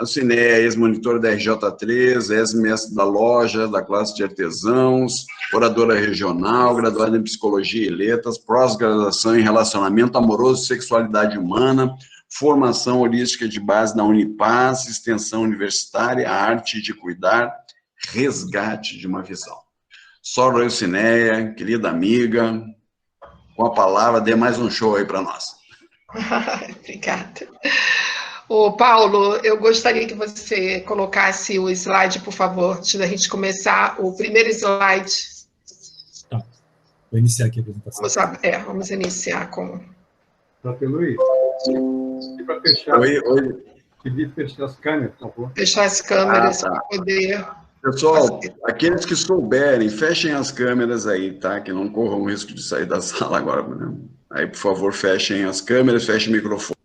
Cineia, ex-monitora da RJ3, ex-mestre da loja, da classe de artesãos, oradora regional, graduada em Psicologia e Letras, pós-graduação em Relacionamento Amoroso e Sexualidade Humana, formação holística de base na Unipaz, extensão universitária, arte de cuidar, resgate de uma visão. Sora Cineia, querida amiga, com a palavra, dê mais um show aí para nós. Obrigada. Ô, Paulo, eu gostaria que você colocasse o slide, por favor, antes da gente começar, o primeiro slide. Tá, vou iniciar aqui a apresentação. Vamos iniciar com... Luiz, para fechar, Oi. Pedir fechar as câmeras, por favor. Fechar as câmeras para poder... Pessoal, aqueles que souberem, fechem as câmeras aí, tá? Que não corram o risco de sair da sala agora, né? Aí, por favor, fechem as câmeras, fechem o microfone,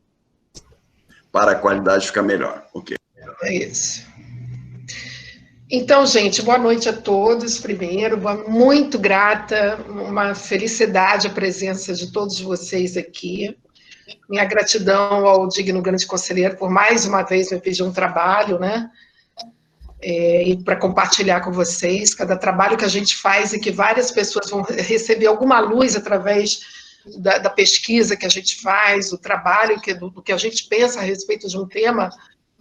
para a qualidade ficar melhor, ok? É isso. Então, gente, boa noite a todos, primeiro, muito grata, uma felicidade a presença de todos vocês aqui. Minha gratidão ao digno grande conselheiro por mais uma vez me pedir um trabalho, né? E para compartilhar com vocês, cada trabalho que a gente faz e que várias pessoas vão receber alguma luz através da pesquisa que a gente faz, o trabalho do que a gente pensa a respeito de um tema,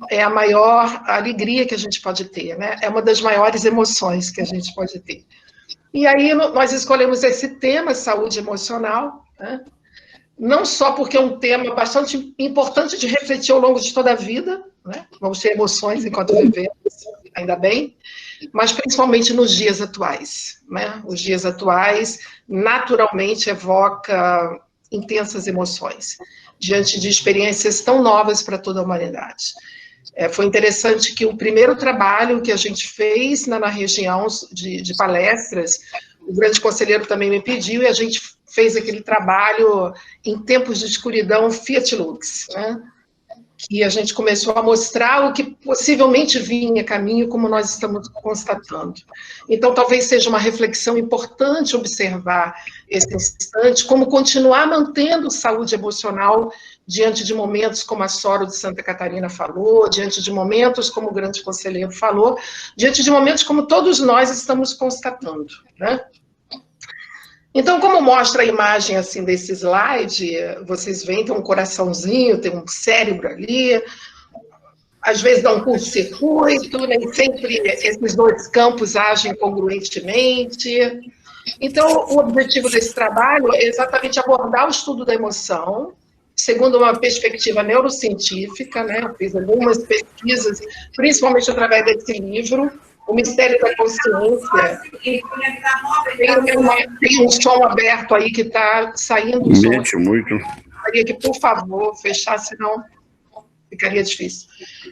é a maior alegria que a gente pode ter, né? É uma das maiores emoções que a gente pode ter. E aí nós escolhemos esse tema, saúde emocional, né? Não só porque é um tema bastante importante de refletir ao longo de toda a vida, né? Vamos ter emoções enquanto vivemos, ainda bem, mas principalmente nos dias atuais, né? Os dias atuais naturalmente evoca intensas emoções, diante de experiências tão novas para toda a humanidade. Foi interessante que o primeiro trabalho que a gente fez na região de palestras, o grande conselheiro também me pediu, e a gente fez aquele trabalho em tempos de escuridão Fiat Lux, né? Que a gente começou a mostrar o que possivelmente vinha a caminho, como nós estamos constatando. Então, talvez seja uma reflexão importante observar esse instante, como continuar mantendo saúde emocional diante de momentos como a Sora de Santa Catarina falou, diante de momentos como o grande conselheiro falou, diante de momentos como todos nós estamos constatando, né? Então, como mostra a imagem assim desse slide, vocês veem, tem um coraçãozinho, tem um cérebro ali, às vezes dá um curto-circuito, nem sempre esses dois campos agem congruentemente. Então, o objetivo desse trabalho é exatamente abordar o estudo da emoção, segundo uma perspectiva neurocientífica, né? Eu fiz algumas pesquisas, principalmente através desse livro, O Mistério da Consciência. Tem um som aberto aí que está saindo o som. Muito. Gostaria que, por favor, fechasse, senão ficaria difícil.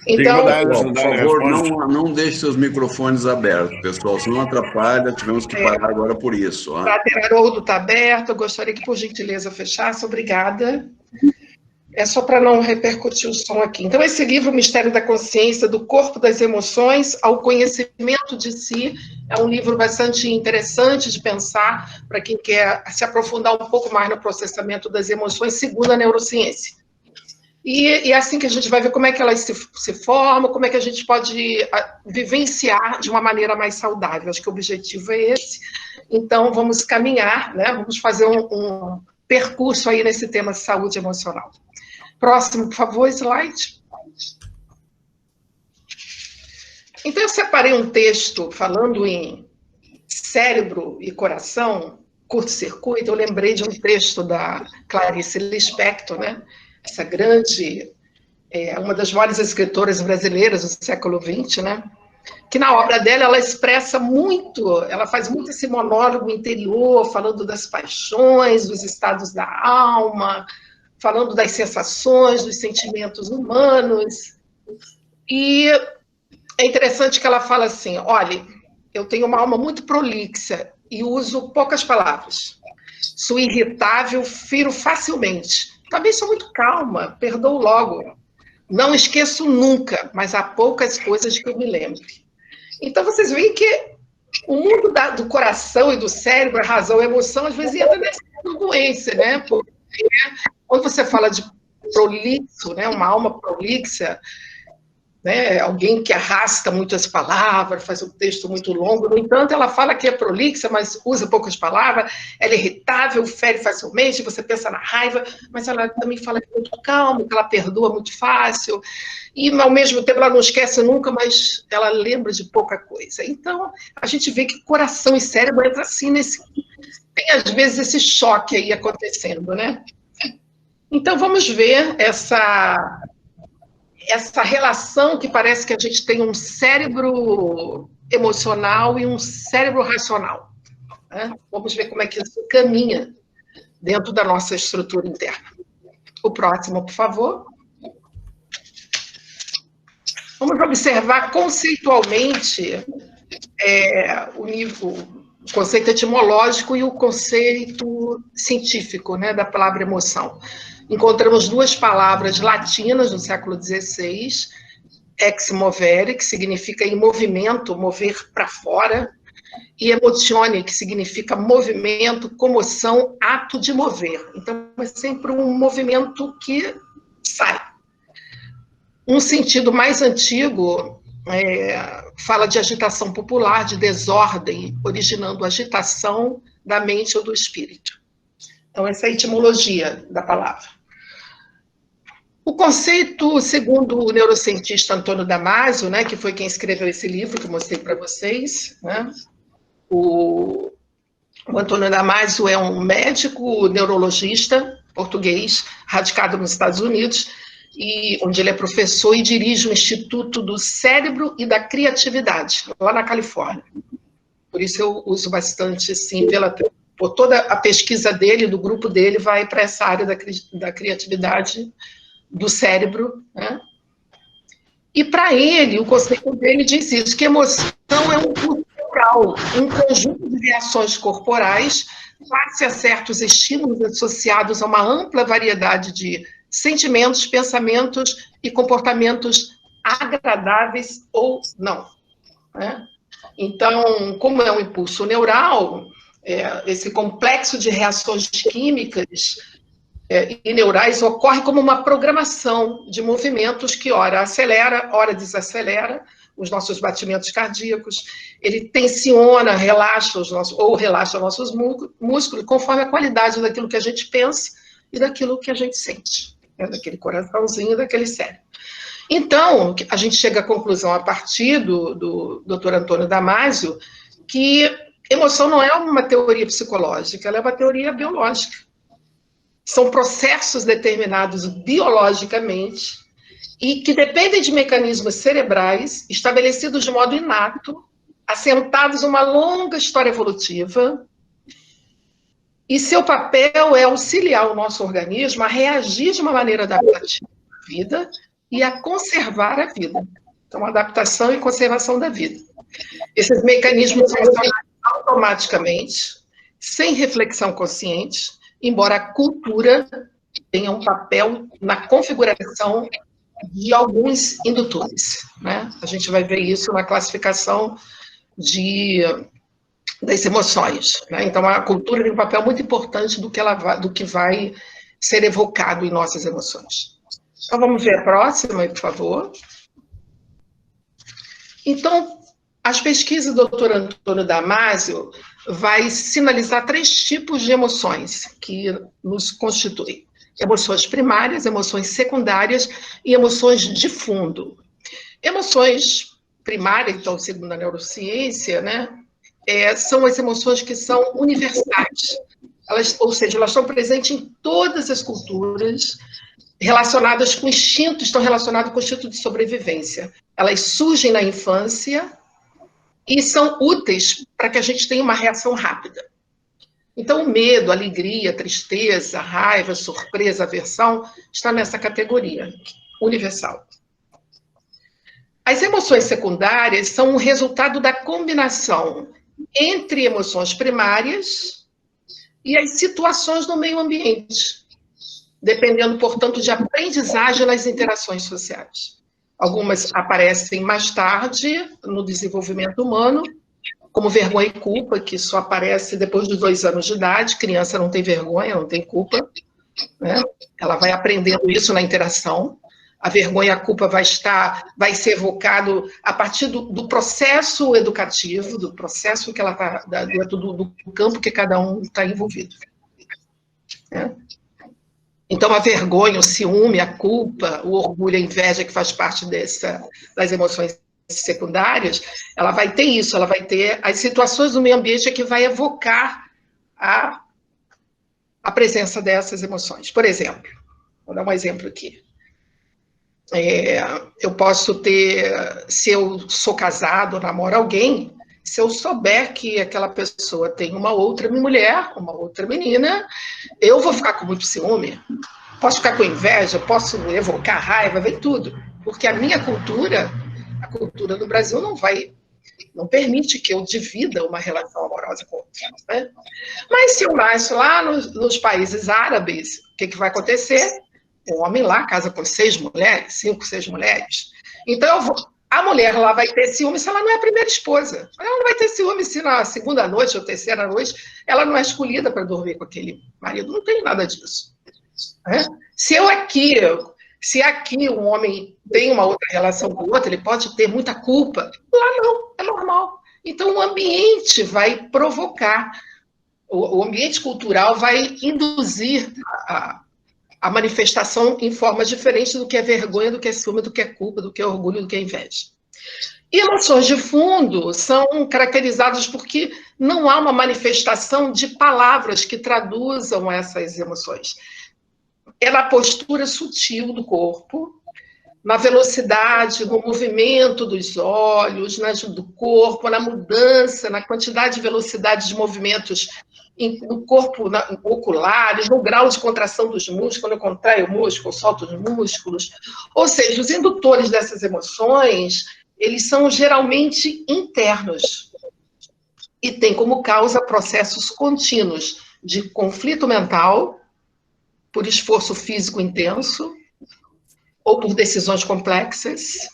Então, por favor, não deixe seus microfones abertos, pessoal, senão atrapalha, tivemos que parar agora por isso. O Haroldo está aberto, eu gostaria que, por gentileza, fechasse, obrigada. É só para não repercutir o som aqui. Então, esse livro, O Mistério da Consciência, do Corpo das Emoções ao Conhecimento de Si, é um livro bastante interessante de pensar para quem quer se aprofundar um pouco mais no processamento das emoções, segundo a neurociência. E é assim que a gente vai ver como é que elas se formam, como é que a gente pode vivenciar de uma maneira mais saudável. Acho que o objetivo é esse. Então, vamos caminhar, né? Vamos fazer um percurso aí nesse tema de saúde emocional. Próximo, por favor, slide. Então, eu separei um texto falando em cérebro e coração, curto-circuito. Eu lembrei de um texto da Clarice Lispector, né? Essa grande, uma das maiores escritoras brasileiras do século XX, né? Que na obra dela ela expressa muito, ela faz muito esse monólogo interior, falando das paixões, dos estados da alma, falando das sensações, dos sentimentos humanos. E é interessante que ela fala assim, olha, eu tenho uma alma muito prolixa e uso poucas palavras. Sou irritável, firo facilmente. Também sou muito calma, perdoo logo. Não esqueço nunca, mas há poucas coisas que eu me lembre. Então, vocês veem que o mundo do coração e do cérebro, a razão, a emoção, às vezes entra nessa incongruência, né? Porque quando você fala de prolixo, né, uma alma prolixa, né? Alguém que arrasta muitas palavras, faz um texto muito longo. No entanto, ela fala que é prolixa, mas usa poucas palavras, ela é irritável, fere facilmente, você pensa na raiva, mas ela também fala que é muito calma, que ela perdoa muito fácil, e ao mesmo tempo ela não esquece nunca, mas ela lembra de pouca coisa. Então, a gente vê que coração e cérebro entra assim tem às vezes esse choque aí acontecendo, né? Então, vamos ver essa relação que parece que a gente tem um cérebro emocional e um cérebro racional, né? Vamos ver como é que isso caminha dentro da nossa estrutura interna. O próximo, por favor. Vamos observar conceitualmente o conceito etimológico e o conceito científico, né, da palavra emoção. Encontramos duas palavras latinas no século XVI, ex movere, que significa em movimento, mover para fora, e emotione, que significa movimento, comoção, ato de mover. Então, é sempre um movimento que sai. Um sentido mais antigo fala de agitação popular, de desordem, originando agitação da mente ou do espírito. Então, essa é a etimologia da palavra. O conceito, segundo o neurocientista Antônio Damasio, né, que foi quem escreveu esse livro que eu mostrei para vocês, né, o Antônio Damasio é um médico neurologista português, radicado nos Estados Unidos, onde ele é professor e dirige o Instituto do Cérebro e da Criatividade, lá na Califórnia. Por isso eu uso bastante, assim, por toda a pesquisa dele, do grupo dele, vai para essa área da criatividade, do cérebro, né? E para ele, o conceito dele diz isso, que emoção é um curso neural, um conjunto de reações corporais face a certos estímulos associados a uma ampla variedade de sentimentos, pensamentos e comportamentos agradáveis ou não, né? Então, como é um impulso neural, esse complexo de reações químicas e neurais ocorre como uma programação de movimentos que ora acelera, ora desacelera os nossos batimentos cardíacos, ele tensiona, relaxa nossos músculos, conforme a qualidade daquilo que a gente pensa e daquilo que a gente sente, né? Daquele coraçãozinho, daquele cérebro. Então, a gente chega à conclusão, a partir do Dr. Antônio Damasio, que emoção não é uma teoria psicológica, ela é uma teoria biológica. São processos determinados biologicamente e que dependem de mecanismos cerebrais estabelecidos de modo inato, assentados em uma longa história evolutiva, e seu papel é auxiliar o nosso organismo a reagir de uma maneira adaptativa à vida e a conservar a vida. Então, adaptação e conservação da vida. Esses mecanismos são automaticamente, sem reflexão consciente, embora a cultura tenha um papel na configuração de alguns indutores, né? A gente vai ver isso na classificação das emoções, né? Então, a cultura tem um papel muito importante do que vai ser evocado em nossas emoções. Então, vamos ver a próxima, por favor. Então, as pesquisas do Dr. Antônio Damasio vai sinalizar 3 tipos de emoções que nos constituem. Emoções primárias, emoções secundárias e emoções de fundo. Emoções primárias, então, segundo a neurociência, né, são as emoções que são universais. Ou seja, elas estão presentes em todas as culturas, relacionadas com instinto, estão relacionadas com o instinto de sobrevivência. Elas surgem na infância e são úteis para que a gente tenha uma reação rápida. Então, o medo, a alegria, a tristeza, a raiva, a surpresa, a aversão, está nessa categoria universal. As emoções secundárias são o resultado da combinação entre emoções primárias e as situações no meio ambiente, dependendo, portanto, de aprendizagem nas interações sociais. Algumas aparecem mais tarde no desenvolvimento humano, como vergonha e culpa, que só aparece depois dos 2 anos de idade. Criança não tem vergonha, não tem culpa, né? Ela vai aprendendo isso na interação. A vergonha e a culpa vai ser evocado a partir do processo educativo, do processo que ela está, do campo que cada um está envolvido. Né? Então, a vergonha, o ciúme, a culpa, o orgulho, a inveja, que faz parte das emoções secundárias, ela vai ter isso, ela vai ter as situações do meio ambiente que vai evocar a presença dessas emoções. Por exemplo, vou dar um exemplo aqui. Eu posso ter, se eu sou casado, namoro alguém, se eu souber que aquela pessoa tem uma outra mulher, uma outra menina, eu vou ficar com muito ciúme, posso ficar com inveja, posso evocar raiva, vem tudo, porque a minha cultura, a cultura do Brasil não permite que eu divida uma relação amorosa com outra. Né? Mas se eu nasço lá nos países árabes, o que vai acontecer? O homem lá casa com 6 mulheres, 5, 6 mulheres. Então, a mulher lá vai ter ciúme se ela não é a primeira esposa. Ela não vai ter ciúme se na segunda noite ou terceira noite ela não é escolhida para dormir com aquele marido. Não tem nada disso. Né? Se aqui um homem tem uma outra relação com o outro, ele pode ter muita culpa. Lá não, é normal. Então, o ambiente vai provocar, o ambiente cultural vai induzir a manifestação em formas diferentes do que é vergonha, do que é ciúme, do que é culpa, do que é orgulho, do que é inveja. E emoções de fundo são caracterizadas porque não há uma manifestação de palavras que traduzam essas emoções. É na postura sutil do corpo, na velocidade, no movimento dos olhos, do corpo, na mudança, na quantidade de velocidade de movimentos no corpo, oculares, no grau de contração dos músculos, quando eu contraio o músculo, solto os músculos. Ou seja, os indutores dessas emoções, eles são geralmente internos e têm como causa processos contínuos de conflito mental, por esforço físico intenso, ou por decisões complexas,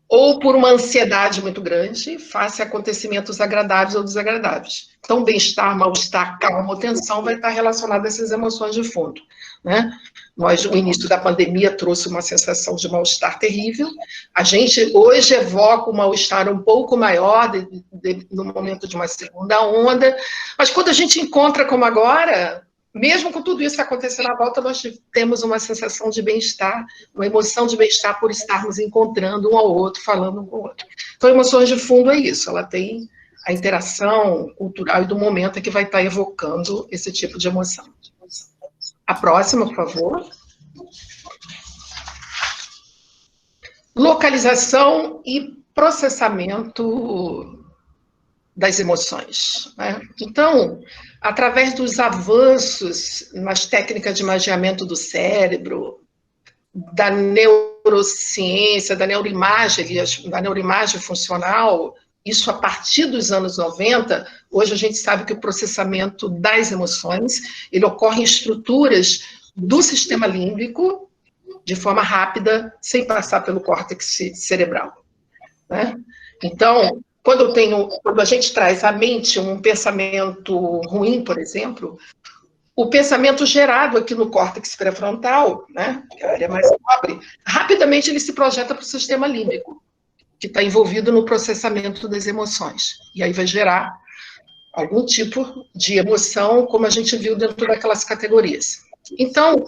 ou por uma ansiedade muito grande, face a acontecimentos agradáveis ou desagradáveis. Então, bem-estar, mal-estar, calma ou tensão vai estar relacionado a essas emoções de fundo. Né? O início da pandemia trouxe uma sensação de mal-estar terrível. A gente hoje evoca um mal-estar um pouco maior no momento de uma segunda onda, mas quando a gente encontra como agora, mesmo com tudo isso acontecendo à volta, nós temos uma sensação de bem-estar, uma emoção de bem-estar por estarmos encontrando um ao outro, falando um com o outro. Então, emoções de fundo é isso, ela tem a interação cultural e do momento que vai estar evocando esse tipo de emoção. A próxima, por favor. Localização e processamento das emoções. Né? Então, através dos avanços nas técnicas de imaginamento do cérebro, da neurociência, da neuroimagem funcional, isso a partir dos anos 90, hoje a gente sabe que o processamento das emoções, ele ocorre em estruturas do sistema límbico, de forma rápida, sem passar pelo córtex cerebral. Né? Então, quando a gente traz à mente um pensamento ruim, por exemplo, o pensamento gerado aqui no córtex pré-frontal, né, que é a área mais nobre, rapidamente ele se projeta para o sistema límbico, que está envolvido no processamento das emoções. E aí vai gerar algum tipo de emoção, como a gente viu dentro daquelas categorias. Então,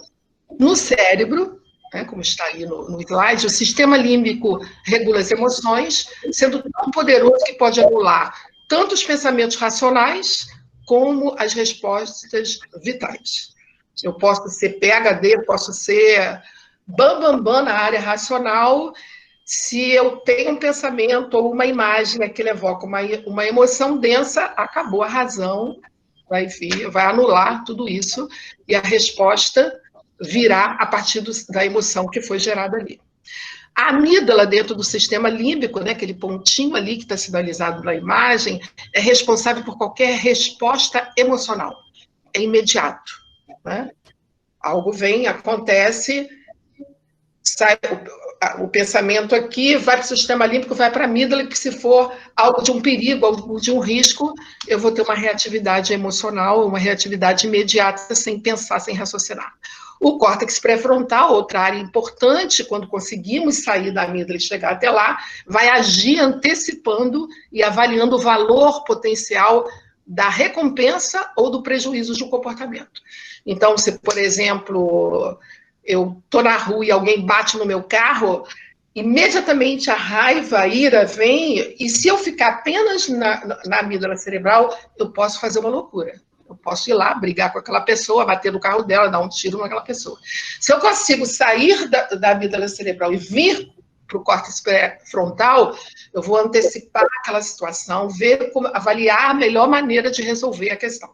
no cérebro, né, como está aí no slide, o sistema límbico regula as emoções, sendo tão poderoso que pode anular tanto os pensamentos racionais como as respostas vitais. Eu posso ser PhD, posso ser bam na área racional, se eu tenho um pensamento ou uma imagem que evoca uma emoção densa, acabou a razão, vai anular tudo isso, e a resposta virá a partir da emoção que foi gerada ali. A amígdala dentro do sistema límbico, né, aquele pontinho ali que está sinalizado na imagem, é responsável por qualquer resposta emocional. É imediato. Né? Algo vem, acontece, sai, o pensamento aqui vai para o sistema límbico, vai para a amígdala, que se for algo de um perigo, algo de um risco, eu vou ter uma reatividade emocional, uma reatividade imediata, sem pensar, sem raciocinar. O córtex pré-frontal, outra área importante, quando conseguimos sair da amígdala e chegar até lá, vai agir antecipando e avaliando o valor potencial da recompensa ou do prejuízo de um comportamento. Então, se, por exemplo, eu estou na rua e alguém bate no meu carro, imediatamente a raiva, a ira vem, e se eu ficar apenas na amígdala cerebral, eu posso fazer uma loucura. Eu posso ir lá, brigar com aquela pessoa, bater no carro dela, dar um tiro naquela pessoa. Se eu consigo sair da amígdala cerebral e vir para o córtex pré-frontal, eu vou antecipar aquela situação, avaliar a melhor maneira de resolver a questão.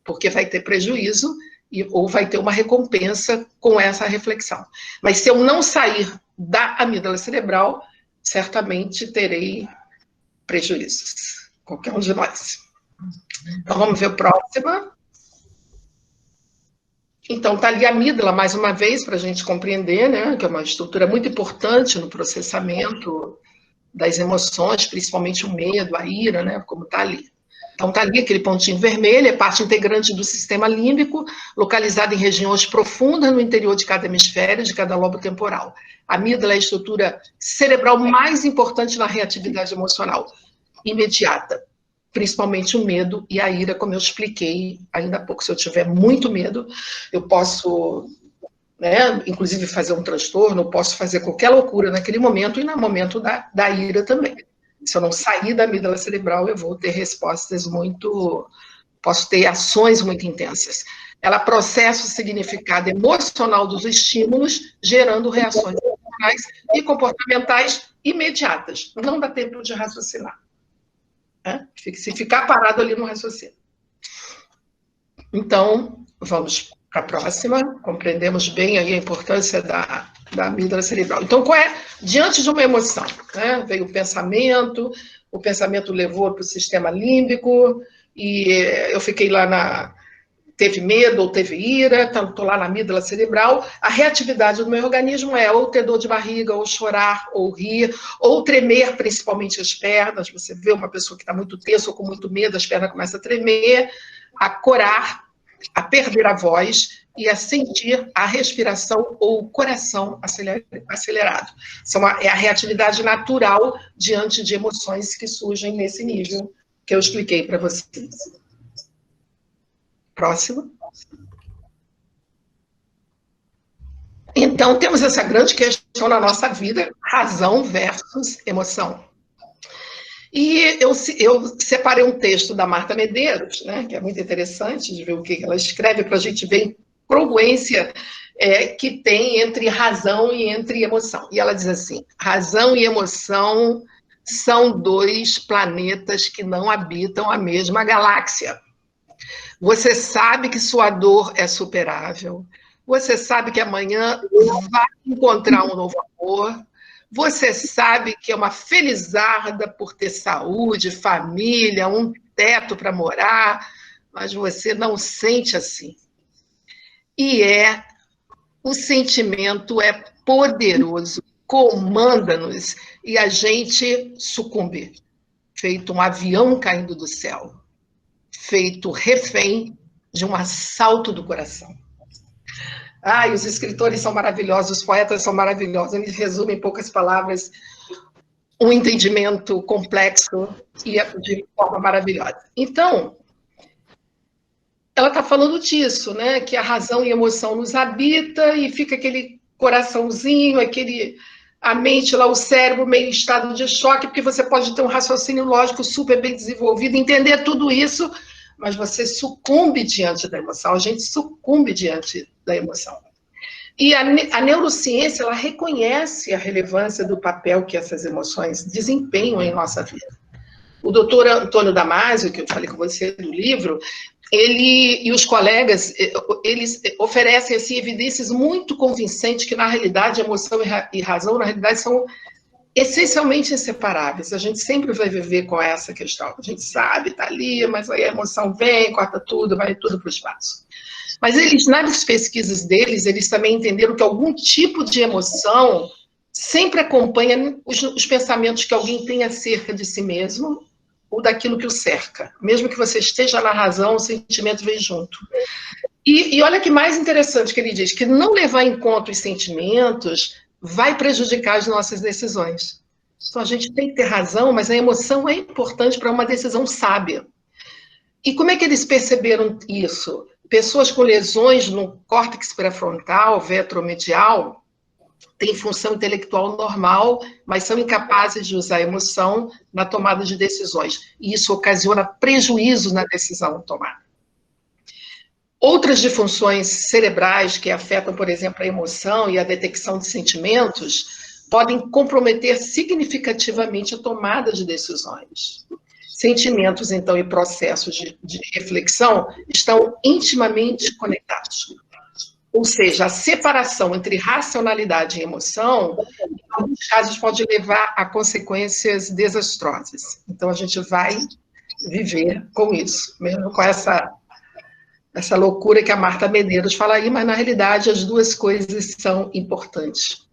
Porque vai ter prejuízo ou vai ter uma recompensa com essa reflexão. Mas se eu não sair da amígdala cerebral, certamente terei prejuízos. Qualquer um de nós. Então, vamos ver a próxima. Então, está ali a amígdala, mais uma vez, para a gente compreender, né, que é uma estrutura muito importante no processamento das emoções, principalmente o medo, a ira, né, como está ali. Então, está ali aquele pontinho vermelho, é parte integrante do sistema límbico, localizado em regiões profundas no interior de cada hemisfério, de cada lobo temporal. A amígdala é a estrutura cerebral mais importante na reatividade emocional imediata, principalmente o medo e a ira, como eu expliquei ainda há pouco. Se eu tiver muito medo, eu posso, né, inclusive fazer um transtorno, eu posso fazer qualquer loucura naquele momento e no momento da ira também. Se eu não sair da amígdala cerebral, eu vou ter respostas posso ter ações muito intensas. Ela processa o significado emocional dos estímulos, gerando reações emocionais e comportamentais imediatas. Não dá tempo de raciocinar. Se ficar parado ali no raciocínio. Então, vamos para a próxima. Compreendemos bem aí a importância da amígdala cerebral. Então, diante de uma emoção, né, veio o pensamento levou para o sistema límbico, e eu fiquei lá teve medo ou teve ira, estou lá na amígdala cerebral, a reatividade do meu organismo é ou ter dor de barriga, ou chorar, ou rir, ou tremer, principalmente as pernas. Você vê uma pessoa que está muito tensa ou com muito medo, as pernas começam a tremer, a corar, a perder a voz e a sentir a respiração ou o coração acelerado. É a reatividade natural diante de emoções que surgem nesse nível que eu expliquei para vocês. Próximo. Então, temos essa grande questão na nossa vida, razão versus emoção. E eu separei um texto da Marta Medeiros, né, que é muito interessante de ver o que ela escreve, para a gente ver a incongruência que tem entre razão e entre emoção. E ela diz assim: razão e emoção são dois planetas que não habitam a mesma galáxia. Você sabe que sua dor é superável. Você sabe que amanhã vai encontrar um novo amor. Você sabe que é uma felizarda por ter saúde, família, um teto para morar, mas você não sente assim. E o sentimento é poderoso, comanda-nos e a gente sucumbe, feito um avião caindo do céu, feito refém de um assalto do coração. E os escritores são maravilhosos, os poetas são maravilhosos, eles resumem em poucas palavras um entendimento complexo e de forma maravilhosa. Então, ela está falando disso, né? Que a razão e a emoção nos habita e fica aquele coraçãozinho, a mente lá, o cérebro meio em estado de choque, porque você pode ter um raciocínio lógico super bem desenvolvido, entender tudo isso, mas você sucumbe diante da emoção, a gente sucumbe diante da emoção. E a neurociência, ela reconhece a relevância do papel que essas emoções desempenham em nossa vida. O doutor Antônio Damasio, que eu falei com você do livro, ele e os colegas, eles oferecem assim, evidências muito convincentes que, na realidade, emoção e razão, na realidade, são essencialmente inseparáveis. A gente sempre vai viver com essa questão. A gente sabe, está ali, mas aí a emoção vem, corta tudo, vai tudo para o espaço. Mas eles, nas pesquisas deles, eles também entenderam que algum tipo de emoção sempre acompanha os pensamentos que alguém tem acerca de si mesmo ou daquilo que o cerca. Mesmo que você esteja na razão, o sentimento vem junto. E olha que mais interessante que ele diz, que não levar em conta os sentimentos vai prejudicar as nossas decisões. Então, a gente tem que ter razão, mas a emoção é importante para uma decisão sábia. E como é que eles perceberam isso? Pessoas com lesões no córtex pré-frontal, vetromedial, têm função intelectual normal, mas são incapazes de usar a emoção na tomada de decisões. E isso ocasiona prejuízo na decisão tomada. Outras disfunções cerebrais que afetam, por exemplo, a emoção e a detecção de sentimentos podem comprometer significativamente a tomada de decisões. Sentimentos, então, e processos de reflexão estão intimamente conectados. Ou seja, a separação entre racionalidade e emoção, em alguns casos, pode levar a consequências desastrosas. Então, a gente vai viver com isso, mesmo com essa loucura que a Marta Medeiros fala aí, mas, na realidade, as duas coisas são importantes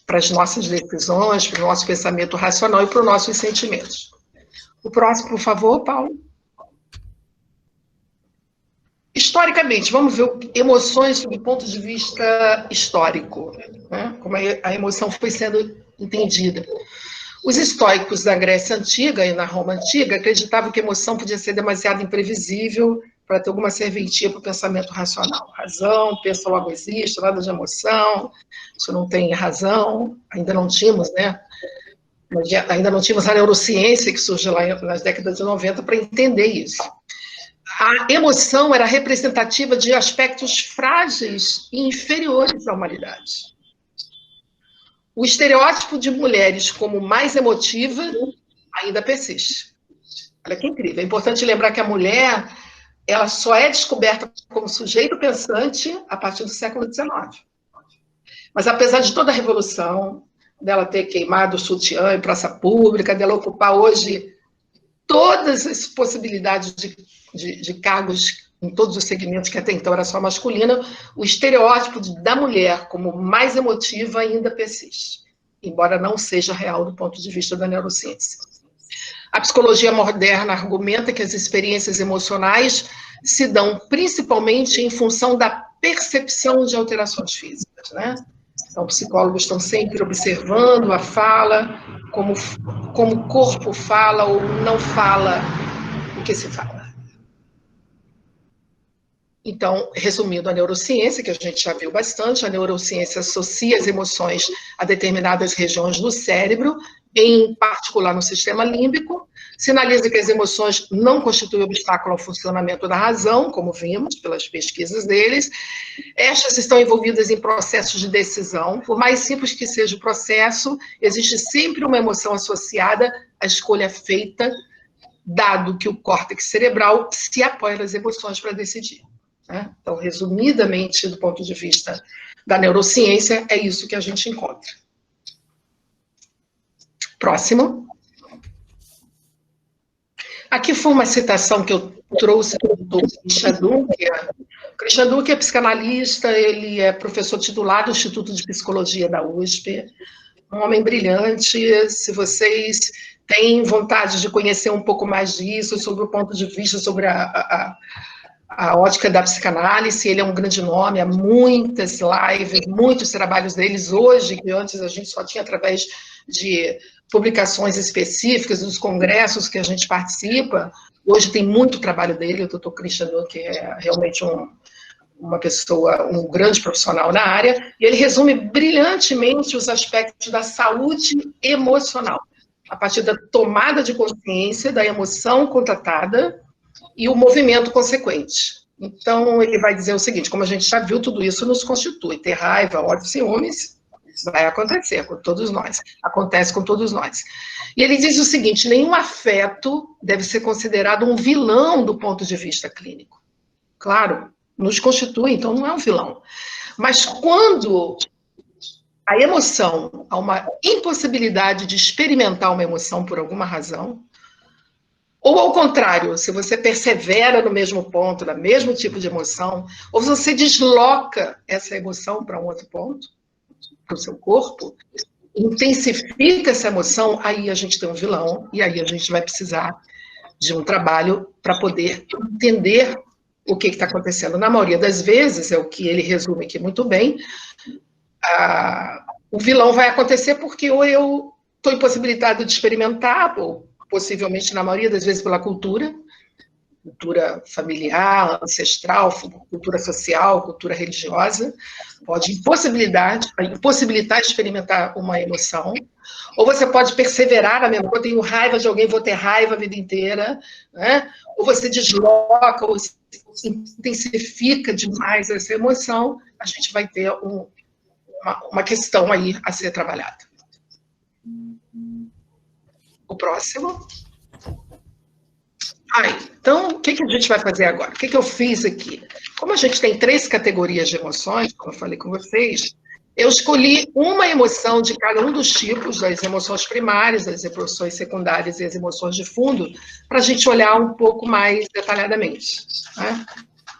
para as nossas decisões, para o nosso pensamento racional e para os nossos sentimentos. O próximo, por favor, Paulo. Historicamente, vamos ver emoções sob o ponto de vista histórico, né? Como a emoção foi sendo entendida. Os estoicos da Grécia Antiga e na Roma Antiga acreditavam que a emoção podia ser demasiado imprevisível para ter alguma serventia para o pensamento racional. Razão, pensa logo existe, nada de emoção, isso não tem razão, ainda não tínhamos, né? Ainda não tínhamos a neurociência que surgiu lá nas décadas de 90 para entender isso. A emoção era representativa de aspectos frágeis e inferiores da humanidade. O estereótipo de mulheres como mais emotiva ainda persiste. Olha que incrível. É importante lembrar que a mulher, ela só é descoberta como sujeito pensante a partir do século XIX. Mas apesar de toda a revolução, dela ter queimado o sutiã em praça pública, dela ocupar hoje todas as possibilidades de cargos em todos os segmentos que até então era só masculina, o estereótipo da mulher como mais emotiva ainda persiste, embora não seja real do ponto de vista da neurociência. A psicologia moderna argumenta que as experiências emocionais se dão principalmente em função da percepção de alterações físicas, né? Então, psicólogos estão sempre observando a fala, como o corpo fala ou não fala o que se fala. Então, resumindo a neurociência, que a gente já viu bastante, a neurociência associa as emoções a determinadas regiões do cérebro, em particular no sistema límbico, sinaliza que as emoções não constituem obstáculo ao funcionamento da razão, como vimos pelas pesquisas deles. Estas estão envolvidas em processos de decisão. Por mais simples que seja o processo, existe sempre uma emoção associada à escolha feita, dado que o córtex cerebral se apoia nas emoções para decidir. Então, resumidamente, do ponto de vista da neurociência, é isso que a gente encontra. Próximo. Aqui foi uma citação que eu trouxe do Krishnadukya. Krishnadukya é psicanalista, ele é professor titular do Instituto de Psicologia da USP, um homem brilhante. Se vocês têm vontade de conhecer um pouco mais disso, sobre o ponto de vista, sobre a ótica da psicanálise, ele é um grande nome, há muitas lives, muitos trabalhos deles hoje, que antes a gente só tinha através de publicações específicas, dos congressos que a gente participa. Hoje tem muito trabalho dele, o Dr. Krishnadukya, que é realmente uma pessoa, um grande profissional na área, e ele resume brilhantemente os aspectos da saúde emocional, a partir da tomada de consciência, da emoção contatada e o movimento consequente. Então, ele vai dizer o seguinte: como a gente já viu, tudo isso nos constitui. Ter raiva, ódio, ciúmes, vai acontecer com todos nós. Acontece com todos nós. E ele diz o seguinte: nenhum afeto deve ser considerado um vilão do ponto de vista clínico. Claro, nos constitui, então não é um vilão. Mas quando a emoção, há uma impossibilidade de experimentar uma emoção por alguma razão, ou ao contrário, se você persevera no mesmo ponto, no mesmo tipo de emoção, ou você desloca essa emoção para um outro ponto, para o seu corpo, intensifica essa emoção, aí a gente tem um vilão, e aí a gente vai precisar de um trabalho para poder entender o que está acontecendo. Na maioria das vezes, é o que ele resume aqui muito bem, o vilão vai acontecer porque ou eu estou impossibilitado de experimentar, ou possivelmente, na maioria das vezes, pela cultura familiar, ancestral, cultura social, cultura religiosa, pode impossibilitar de experimentar uma emoção, ou você pode perseverar na mesma coisa, eu tenho raiva de alguém, vou ter raiva a vida inteira, né? Ou você desloca, ou intensifica demais essa emoção, a gente vai ter uma questão aí a ser trabalhada. O próximo. Então, o que a gente vai fazer agora? O que eu fiz aqui? Como a gente tem 3 categorias de emoções, como eu falei com vocês, eu escolhi uma emoção de cada um dos tipos, das emoções primárias, das emoções secundárias e as emoções de fundo, para a gente olhar um pouco mais detalhadamente, né?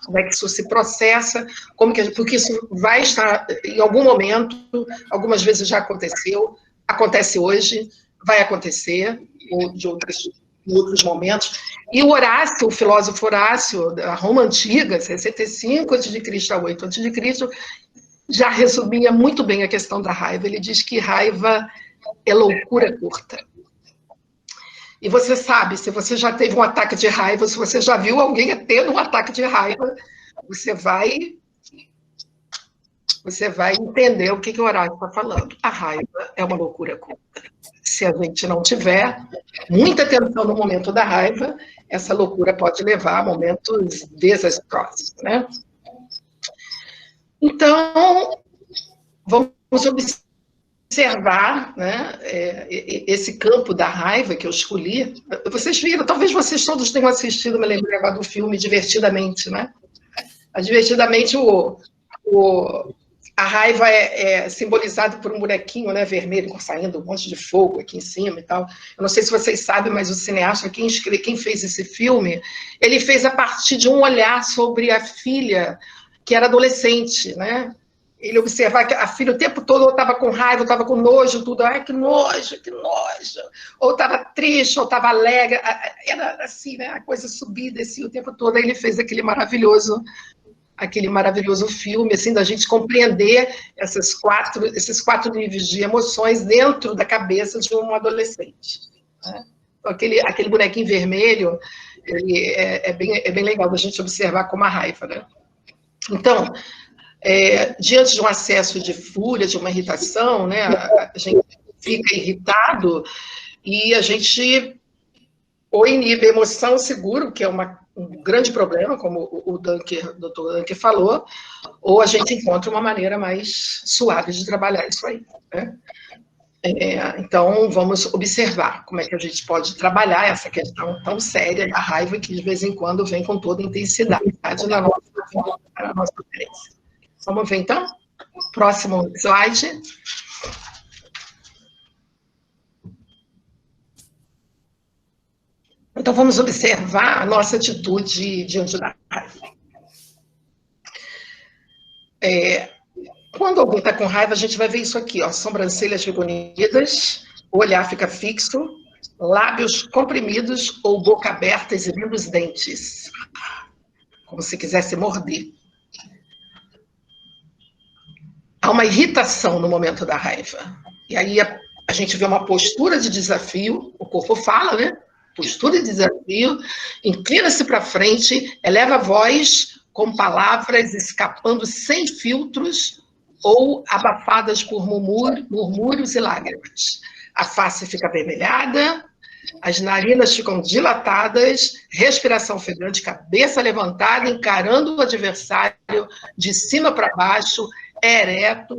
Como é que isso se processa, porque isso vai estar, em algum momento, algumas vezes já aconteceu, acontece hoje, vai acontecer, ou de em outros momentos. E o Horácio, o filósofo Horácio, da Roma Antiga, 65 a.C. a 8 a.C., já resumia muito bem a questão da raiva. Ele diz que raiva é loucura curta. E você sabe, se você já teve um ataque de raiva, se você já viu alguém tendo um ataque de raiva, você vai entender o que o Horácio está falando. A raiva é uma loucura curta. Se a gente não tiver muita atenção no momento da raiva, essa loucura pode levar a momentos desastrosos, né? Então, vamos observar, né, esse campo da raiva que eu escolhi. Vocês viram, talvez vocês todos tenham assistido, me lembrei agora do filme Divertidamente, né? Divertidamente, a raiva é simbolizada por um bonequinho, né, vermelho, saindo um monte de fogo aqui em cima e tal. Eu não sei se vocês sabem, mas o cineasta, quem fez esse filme, ele fez a partir de um olhar sobre a filha, que era adolescente, né? Ele observava que a filha o tempo todo estava com raiva, estava com nojo, tudo, ai, que nojo, ou estava triste, ou estava alegre, era assim, né, a coisa subia e descia o tempo todo. Aí ele fez aquele maravilhoso filme, assim, da gente compreender esses quatro níveis de emoções dentro da cabeça de um adolescente, né? Então, aquele bonequinho vermelho, ele é bem legal da gente observar como a raiva, né? Então, diante de um acesso de fúria, de uma irritação, né, a gente fica irritado e a gente ou inibe a emoção seguro, que é um grande problema, como o Dunker, o Dr. Dunker falou, ou a gente encontra uma maneira mais suave de trabalhar isso aí, né? Então, vamos observar como é que a gente pode trabalhar essa questão tão séria da raiva que, de vez em quando, vem com toda intensidade na nossa experiência. Vamos ver, então? Próximo slide. Então, vamos observar a nossa atitude diante da raiva. Quando alguém está com raiva, a gente vai ver isso aqui, ó, sobrancelhas reunidas, o olhar fica fixo, lábios comprimidos ou boca aberta, exibindo os dentes, como se quisesse morder. Há uma irritação no momento da raiva. E aí a gente vê uma postura de desafio, o corpo fala, né? Postura de desafio, inclina-se para frente, eleva a voz com palavras escapando sem filtros ou abafadas por murmúrios e lágrimas. A face fica avermelhada, as narinas ficam dilatadas, respiração ofegante, cabeça levantada, encarando o adversário de cima para baixo, ereto,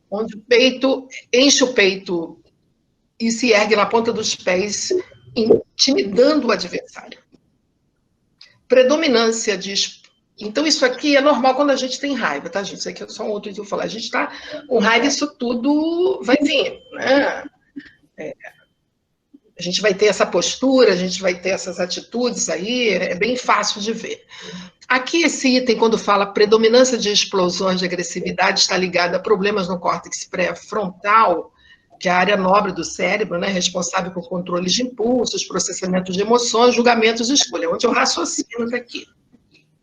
onde o peito enche o peito e se ergue na ponta dos pés, intimidando o adversário. Predominância de... Então, isso aqui é normal quando a gente tem raiva, tá, gente? Isso aqui é só um outro dia que eu falar. A gente está com raiva, isso tudo vai vir, né? A gente vai ter essa postura, a gente vai ter essas atitudes aí, é bem fácil de ver. Aqui, esse item, quando fala predominância de explosões de agressividade, está ligado a problemas no córtex pré-frontal, que é a área nobre do cérebro, né, responsável por controle de impulsos, processamento de emoções, julgamentos e escolha, onde eu raciocino daqui.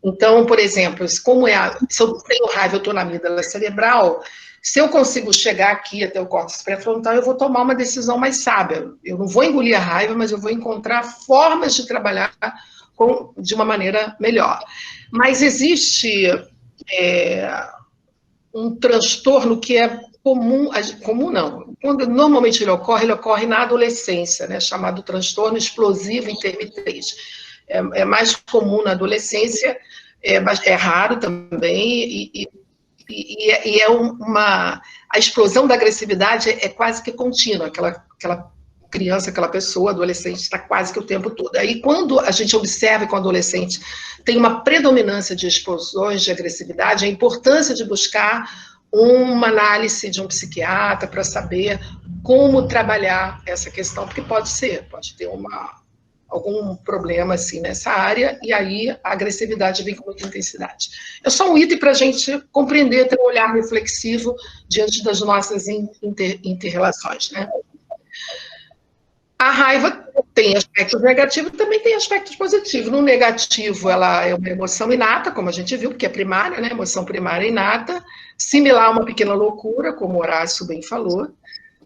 Então, por exemplo, se eu tenho raiva, eu estou na amígdala cerebral, se eu consigo chegar aqui até o córtex pré-frontal, eu vou tomar uma decisão mais sábia. Eu não vou engolir a raiva, mas eu vou encontrar formas de trabalhar de uma maneira melhor. Mas existe um transtorno que é comum não. Quando normalmente ele ocorre na adolescência, né, chamado transtorno explosivo intermitente. É mais comum na adolescência, é raro também, e a explosão da agressividade é quase que contínua, aquela criança, aquela pessoa, adolescente, está quase que o tempo todo. Aí, quando a gente observa que o adolescente tem uma predominância de explosões de agressividade, a importância de buscar uma análise de um psiquiatra para saber como trabalhar essa questão, porque pode ter algum problema assim nessa área, e aí a agressividade vem com muita intensidade. É só um item para a gente compreender, ter um olhar reflexivo diante das nossas inter-relações, né? A raiva tem aspectos negativos e também tem aspectos positivos. No negativo, ela é uma emoção inata, como a gente viu, porque é primária, né? Emoção primária inata, similar a uma pequena loucura, como Horácio bem falou,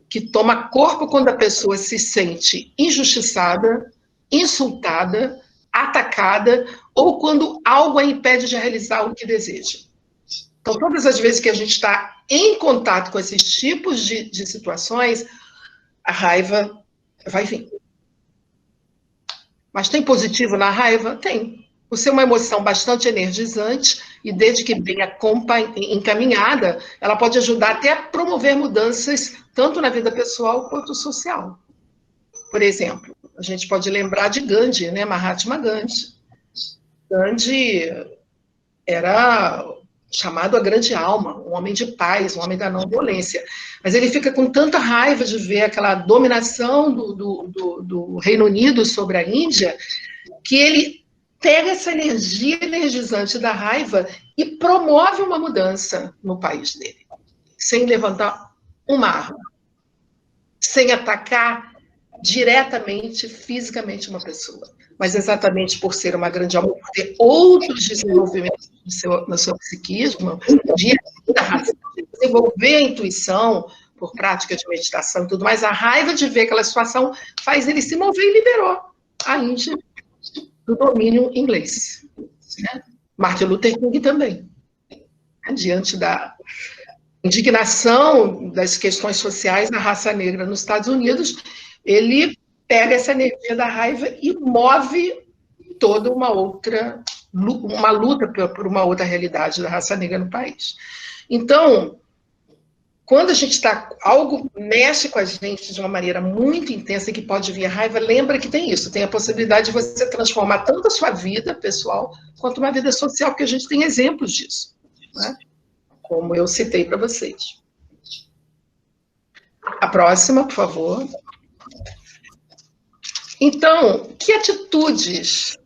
que toma corpo quando a pessoa se sente injustiçada, insultada, atacada, ou quando algo a impede de realizar o que deseja. Então, todas as vezes que a gente está em contato com esses tipos de situações, a raiva vai vir. Mas tem positivo na raiva? Tem. Por ser uma emoção bastante energizante e desde que bem encaminhada, ela pode ajudar até a promover mudanças tanto na vida pessoal quanto social. Por exemplo, a gente pode lembrar de Gandhi, né? Mahatma Gandhi. Gandhi era chamado a grande alma, um homem de paz, um homem da não violência. Mas ele fica com tanta raiva de ver aquela dominação do Reino Unido sobre a Índia, que ele pega essa energia energizante da raiva e promove uma mudança no país dele, sem levantar uma arma, sem atacar diretamente, fisicamente uma pessoa. Mas exatamente por ser uma grande alma, por ter outros desenvolvimentos no seu psiquismo, de desenvolver a intuição por prática de meditação e tudo mais, a raiva de ver aquela situação faz ele se mover e liberou a Índia do domínio inglês. Né? Martin Luther King também. Diante da indignação das questões sociais da raça negra nos Estados Unidos, ele pega essa energia da raiva e move toda uma luta por uma outra realidade da raça negra no país. Então, quando a gente está, algo mexe com a gente de uma maneira muito intensa, que pode vir a raiva, lembra que tem isso, tem a possibilidade de você transformar tanto a sua vida pessoal, quanto uma vida social, porque a gente tem exemplos disso, né? Como eu citei para vocês. A próxima, por favor. Então, que atitudes,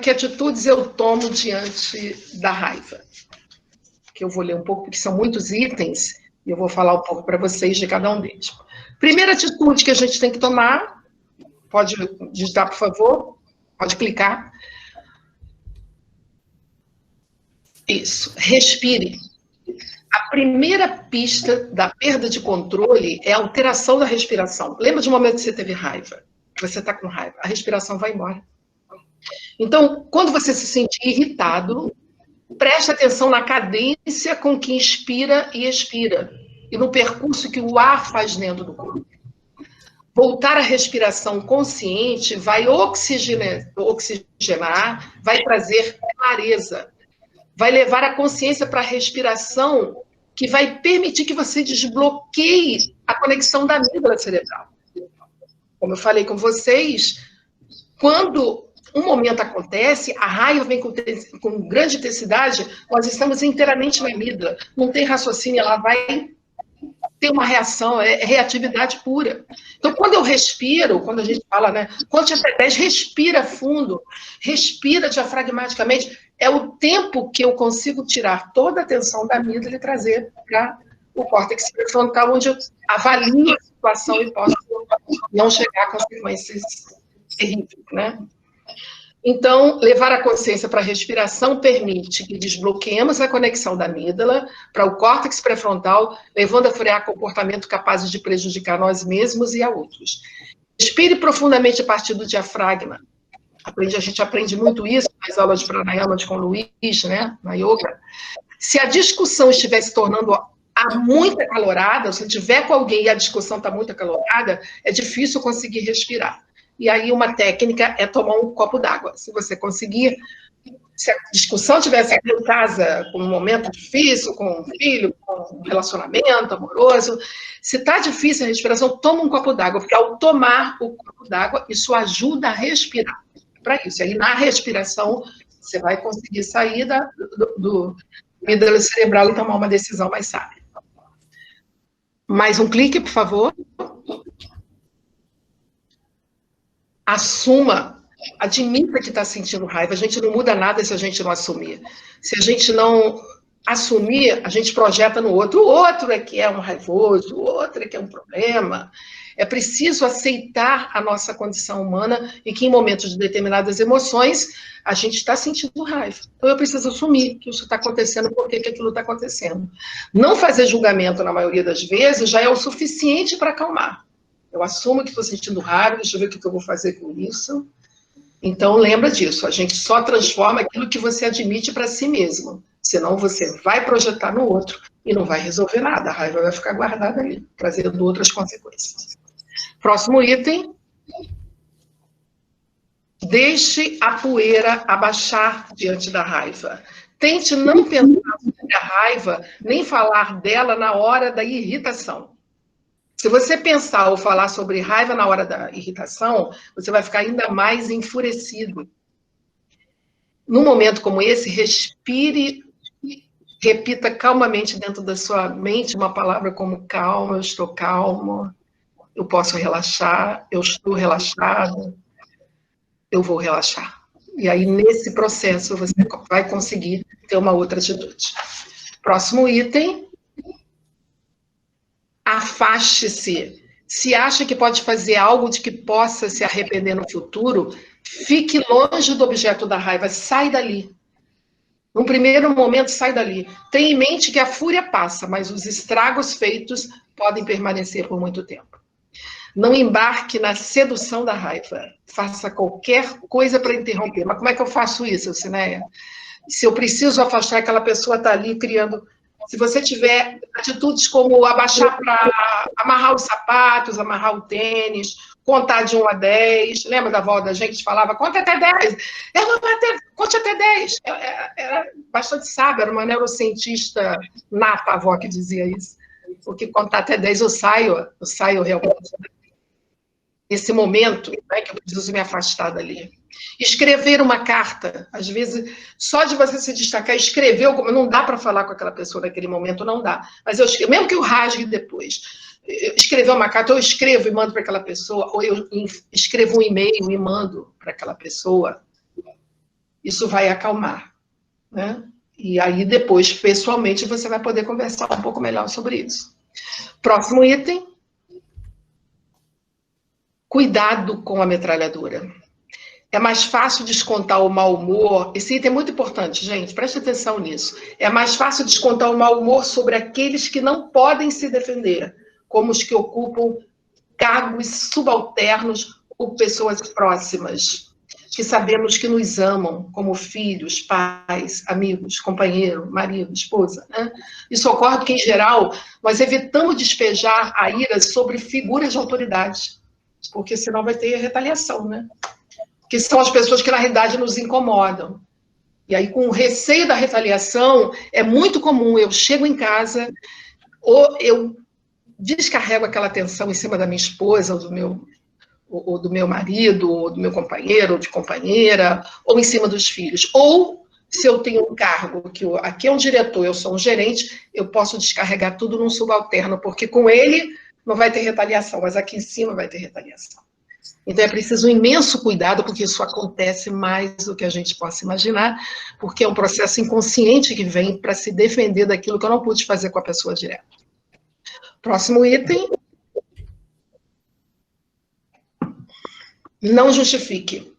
que atitudes eu tomo diante da raiva? Que eu vou ler um pouco, porque são muitos itens, e eu vou falar um pouco para vocês de cada um deles. Primeira atitude que a gente tem que tomar, pode digitar, por favor, pode clicar. Isso, respire. A primeira pista da perda de controle é a alteração da respiração. Lembra de um momento que você teve raiva? Você está com raiva, a respiração vai embora. Então, quando você se sentir irritado, preste atenção na cadência com que inspira e expira, e no percurso que o ar faz dentro do corpo. Voltar à respiração consciente vai oxigenar, vai trazer clareza, vai levar a consciência para a respiração, que vai permitir que você desbloqueie a conexão da amígdala cerebral. Como eu falei com vocês, quando um momento acontece, a raiva vem com grande intensidade, nós estamos inteiramente na amígdala, não tem raciocínio, ela vai tem uma reação, é reatividade pura. Então, quando eu respiro, quando a gente fala, né, conte até 10, respira fundo, respira diafragmaticamente, é o tempo que eu consigo tirar toda a tensão da amígdala e trazer para o córtex pré-frontal, onde eu avalio a situação e posso não chegar a consequências terríveis, né? Então, levar a consciência para a respiração permite que desbloqueemos a conexão da amígdala para o córtex pré-frontal, levando a frear comportamentos capazes de prejudicar nós mesmos e a outros. Respire profundamente a partir do diafragma. A gente aprende muito isso nas aulas de pranayama com o Luiz, né, na yoga. Se a discussão estiver se tornando muito acalorada, se tiver com alguém e a discussão está muito acalorada, é difícil conseguir respirar. E aí uma técnica é tomar um copo d'água. Se você conseguir, se a discussão tivesse aqui em casa, com um momento difícil, com um filho, com um relacionamento amoroso, se está difícil a respiração, toma um copo d'água, porque ao tomar o copo d'água, isso ajuda a respirar. Para isso. E aí na respiração, você vai conseguir sair do amígdala cerebral e tomar uma decisão mais sábia. Mais um clique, por favor. Assuma, admita que está sentindo raiva. A gente não muda nada se a gente não assumir. Se a gente não assumir, a gente projeta no outro. O outro é que é um raivoso, o outro é que é um problema. É preciso aceitar a nossa condição humana e que em momentos de determinadas emoções a gente está sentindo raiva. Então eu preciso assumir que isso está acontecendo, por que aquilo está acontecendo. Não fazer julgamento na maioria das vezes já é o suficiente para acalmar. Eu assumo que estou sentindo raiva, deixa eu ver o que eu vou fazer com isso. Então, lembra disso, a gente só transforma aquilo que você admite para si mesmo. Senão você vai projetar no outro e não vai resolver nada. A raiva vai ficar guardada ali, trazendo outras consequências. Próximo item. Deixe a poeira abaixar diante da raiva. Tente não pensar sobre a raiva, nem falar dela na hora da irritação. Se você pensar ou falar sobre raiva na hora da irritação, você vai ficar ainda mais enfurecido. Num momento como esse, respire, repita calmamente dentro da sua mente uma palavra como calma, eu estou calmo, eu posso relaxar, eu estou relaxado, eu vou relaxar. E aí, nesse processo, você vai conseguir ter uma outra atitude. Próximo item. Afaste-se. Se acha que pode fazer algo de que possa se arrepender no futuro, fique longe do objeto da raiva, sai dali. Num primeiro momento, sai dali. Tenha em mente que a fúria passa, mas os estragos feitos podem permanecer por muito tempo. Não embarque na sedução da raiva. Faça qualquer coisa para interromper. Mas como é que eu faço isso, Cineia? Se eu preciso afastar, aquela pessoa está ali criando... Se você tiver atitudes como abaixar para amarrar os sapatos, amarrar o tênis, contar de 1 a 10, lembra da avó da gente falava, conta até 10, conte até 10, era bastante sábia, era uma neurocientista nata, a avó que dizia isso, porque contar até 10 eu saio realmente. Esse momento, né, que eu preciso me afastar dali. Escrever uma carta, às vezes, só de você se destacar, escrever, não dá para falar com aquela pessoa naquele momento, não dá. Mas eu escrevo, mesmo que eu rasgue depois, escrever uma carta, eu escrevo e mando para aquela pessoa, ou eu escrevo um e-mail e mando para aquela pessoa, isso vai acalmar, né? E aí depois, pessoalmente, você vai poder conversar um pouco melhor sobre isso. Próximo item. Cuidado com a metralhadora. É mais fácil descontar o mau humor. Esse item é muito importante, gente, preste atenção nisso. É mais fácil descontar o mau humor sobre aqueles que não podem se defender, como os que ocupam cargos subalternos ou pessoas próximas, que sabemos que nos amam, como filhos, pais, amigos, companheiro, marido, esposa, né? Isso ocorre porque, em geral, nós evitamos despejar a ira sobre figuras de autoridade, porque senão vai ter retaliação, né? Que são as pessoas que, na realidade, nos incomodam. E aí, com o receio da retaliação, é muito comum, eu chego em casa, ou eu descarrego aquela tensão em cima da minha esposa, ou do meu marido, ou do meu companheiro, ou de companheira, ou em cima dos filhos. Ou se eu tenho um cargo, aqui é um diretor, eu sou um gerente, eu posso descarregar tudo num subalterno, porque com ele não vai ter retaliação, mas aqui em cima vai ter retaliação. Então é preciso um imenso cuidado, porque isso acontece mais do que a gente possa imaginar, porque é um processo inconsciente que vem para se defender daquilo que eu não pude fazer com a pessoa direta. Próximo item. Não justifique.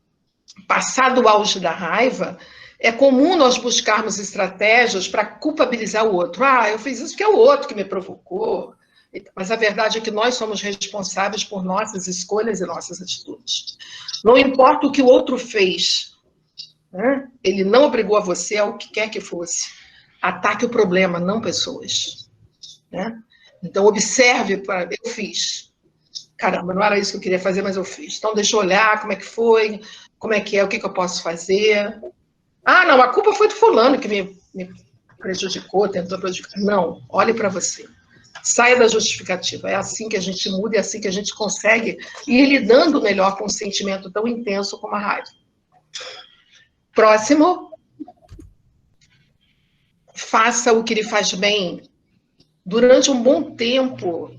Passado o auge da raiva, é comum nós buscarmos estratégias para culpabilizar o outro. Ah, eu fiz isso porque é o outro que me provocou. Mas a verdade é que nós somos responsáveis por nossas escolhas e nossas atitudes. Não importa o que o outro fez, né? Ele não obrigou a você ao que quer que fosse. Ataque o problema, não pessoas. Né? Então, observe, eu fiz. Caramba, não era isso que eu queria fazer, mas eu fiz. Então, deixa eu olhar como é que foi, como é que é, o que eu posso fazer. Ah, não, a culpa foi do fulano que me prejudicou, tentou prejudicar. Não, olhe para você. Saia da justificativa. É assim que a gente muda, é assim que a gente consegue ir lidando melhor com um sentimento tão intenso como a raiva. Próximo. Faça o que lhe faz bem. Durante um bom tempo,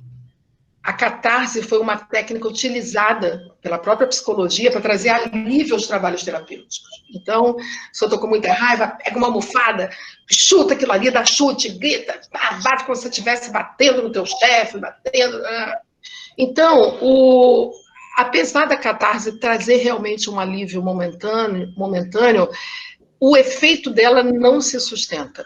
a catarse foi uma técnica utilizada pela própria psicologia para trazer alívio aos trabalhos terapêuticos. Então, se eu estou com muita raiva, pega uma almofada, chuta aquilo ali, dá chute, grita, bate como se você estivesse batendo no teu chefe, batendo. Então, apesar da catarse trazer realmente um alívio momentâneo, o efeito dela não se sustenta.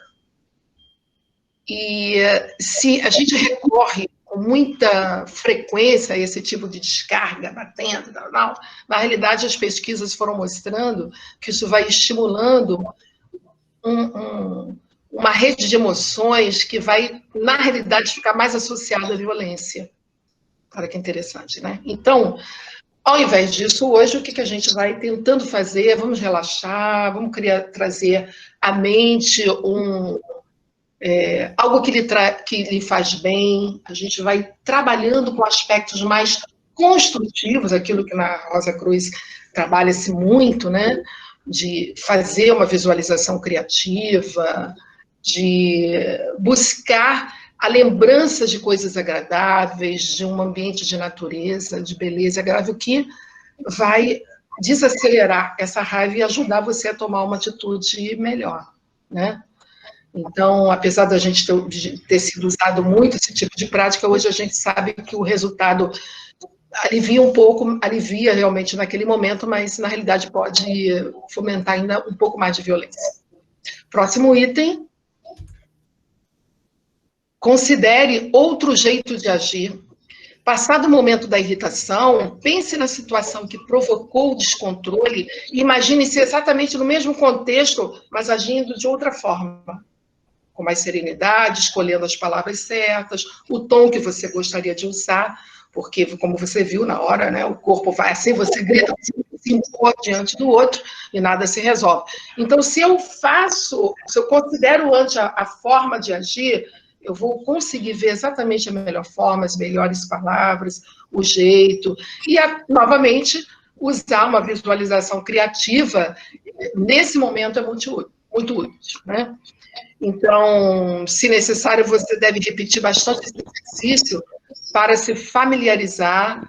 E se a gente recorre com muita frequência a esse tipo de descarga, batendo, na realidade as pesquisas foram mostrando que isso vai estimulando uma rede de emoções que vai, na realidade, ficar mais associada à violência. Olha que interessante, né? Então, ao invés disso, hoje, o que a gente vai tentando fazer? Vamos relaxar, vamos trazer à mente algo que lhe faz bem, a gente vai trabalhando com aspectos mais construtivos, aquilo que na Rosa Cruz trabalha-se muito, né? De fazer uma visualização criativa, de buscar a lembrança de coisas agradáveis, de um ambiente de natureza, de beleza agradável, que vai desacelerar essa raiva e ajudar você a tomar uma atitude melhor, né? Então, apesar da gente ter sido usado muito esse tipo de prática, hoje a gente sabe que o resultado alivia realmente naquele momento, mas na realidade pode fomentar ainda um pouco mais de violência. Próximo item. Considere outro jeito de agir. Passado o momento da irritação, pense na situação que provocou o descontrole e imagine-se exatamente no mesmo contexto, mas agindo de outra forma. Com mais serenidade, escolhendo as palavras certas, o tom que você gostaria de usar, porque, como você viu na hora, né, o corpo vai assim, você grita, se impõe diante do outro e nada se resolve. Então, se eu considero antes a forma de agir, eu vou conseguir ver exatamente a melhor forma, as melhores palavras, o jeito, e, novamente, usar uma visualização criativa, nesse momento é muito útil, né? Então, se necessário, você deve repetir bastante esse exercício para se familiarizar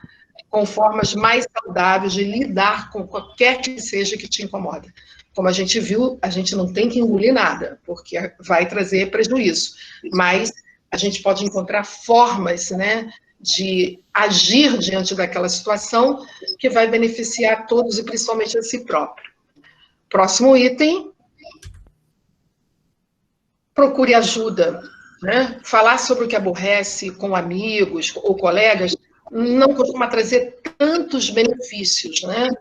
com formas mais saudáveis de lidar com qualquer que seja que te incomoda. Como a gente viu, a gente não tem que engolir nada, porque vai trazer prejuízo. Mas a gente pode encontrar formas, né, de agir diante daquela situação que vai beneficiar todos e principalmente a si próprio. Próximo item. Procure ajuda, né? Falar sobre o que aborrece com amigos ou colegas não costuma trazer tantos benefícios, né?